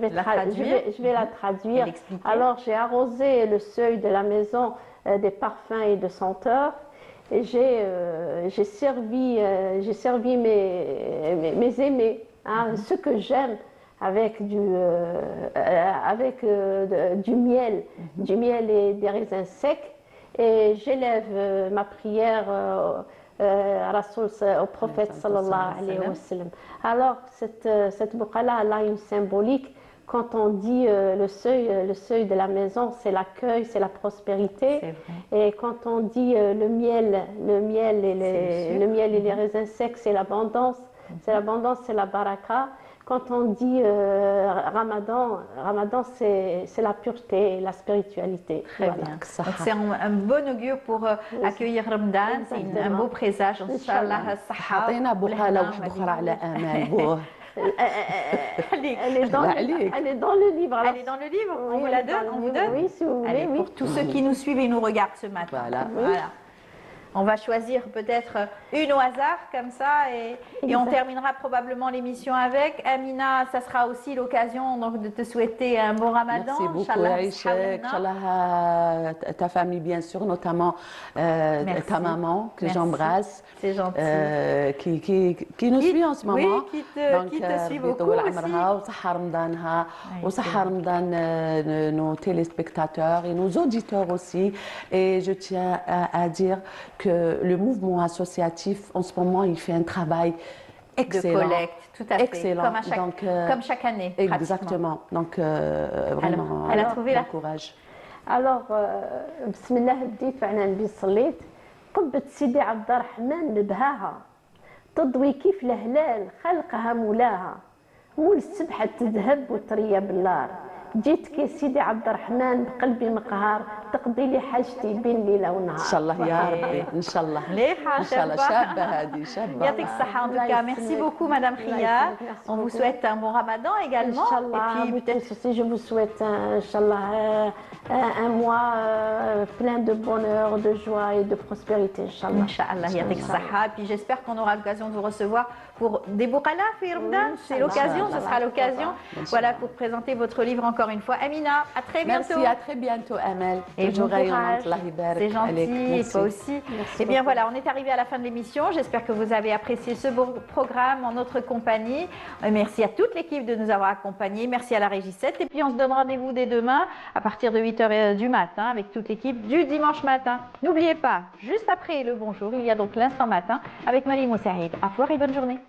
vais la traduire. Alors j'ai arrosé le seuil de la maison des parfums et de senteurs et j'ai servi mes aimés, ceux que j'aime avec du miel, et des raisins secs. Et j'élève ma prière au prophète sallallahu alayhi wa sallam. Alors, cette bouqala a une symbolique. Quand on dit le seuil de la maison, c'est l'accueil, c'est la prospérité. Et quand on dit le miel et les raisins secs, c'est l'abondance. C'est l'abondance, c'est la baraka. Quand on dit Ramadan, c'est la pureté, la spiritualité. Très bien. Donc c'est un bon augure pour accueillir Ramadan, c'est un beau présage. Inch'Allah, حطينا بقالة واحدة أخرى على آمال. Elle est dans le livre. Alors, elle est dans le livre. On vous la donne, on vous donne. Oui, si vous voulez. Pour tous ceux qui nous suivent et nous regardent ce matin. Voilà. On va choisir peut-être une au hasard comme ça et on terminera probablement l'émission avec. Amina, ça sera aussi l'occasion donc de te souhaiter un bon Ramadan. Merci beaucoup Aïcha, Inch'Allah, ta famille bien sûr, notamment ta maman que j'embrasse. C'est gentil. Qui nous suit en ce moment. Oui, qui te suit beaucoup aussi. وصحة رمضانها وصحة رمضان nos téléspectateurs et nos auditeurs aussi. Et je tiens à dire que le mouvement associatif, en ce moment, il fait un travail excellent. De collecte, tout à fait. Excellent. Comme chaque année, exactement. Donc, vraiment, elle a trouvé bon courage. Alors, bismillah بديت وعلى النبي صليت قبة سيدي عبد الرحمن نبهاها تضوي كيف الهلال خلقها مولاها مول السبحة تذهب وتريا بالنار جيتك يا سيدي عبد الرحمن بقلبي مقهار تقضي لي حاجتي بين ليله ونهار. ان شاء الله يا ربي ان شاء الله. مليحه ان شاء الله شابه هذه شابه. يعطيك الصحة en tout cas. Merci beaucoup Madame Khia. On vous souhaite un bon Ramadan également. Inch'Allah, et puis peut-être aussi je vous souhaite Inch'Allah un mois plein de bonheur, de joie et de prospérité Inch'Allah. Inch'Allah, يعطيك الصحة. Et puis j'espère qu'on aura l'occasion de vous recevoir pour des Boukala fi Ramadan. C'est l'occasion, ce sera l'occasion. Voilà, pour présenter votre livre encore une fois. Amina, à très bientôt. Merci, à très bientôt Amel. Et bon courage. C'est gentil, et toi aussi. Et bien voilà, on est arrivé à la fin de l'émission. J'espère que vous avez apprécié ce beau programme en notre compagnie. Merci à toute l'équipe de nous avoir accompagnés. Merci à la Régie 7. Et puis on se donne rendez-vous dès demain à partir de 8h du matin avec toute l'équipe du dimanche matin. N'oubliez pas, juste après le bonjour, il y a donc l'instant matin avec Marie Moussaïd. Au revoir et bonne journée.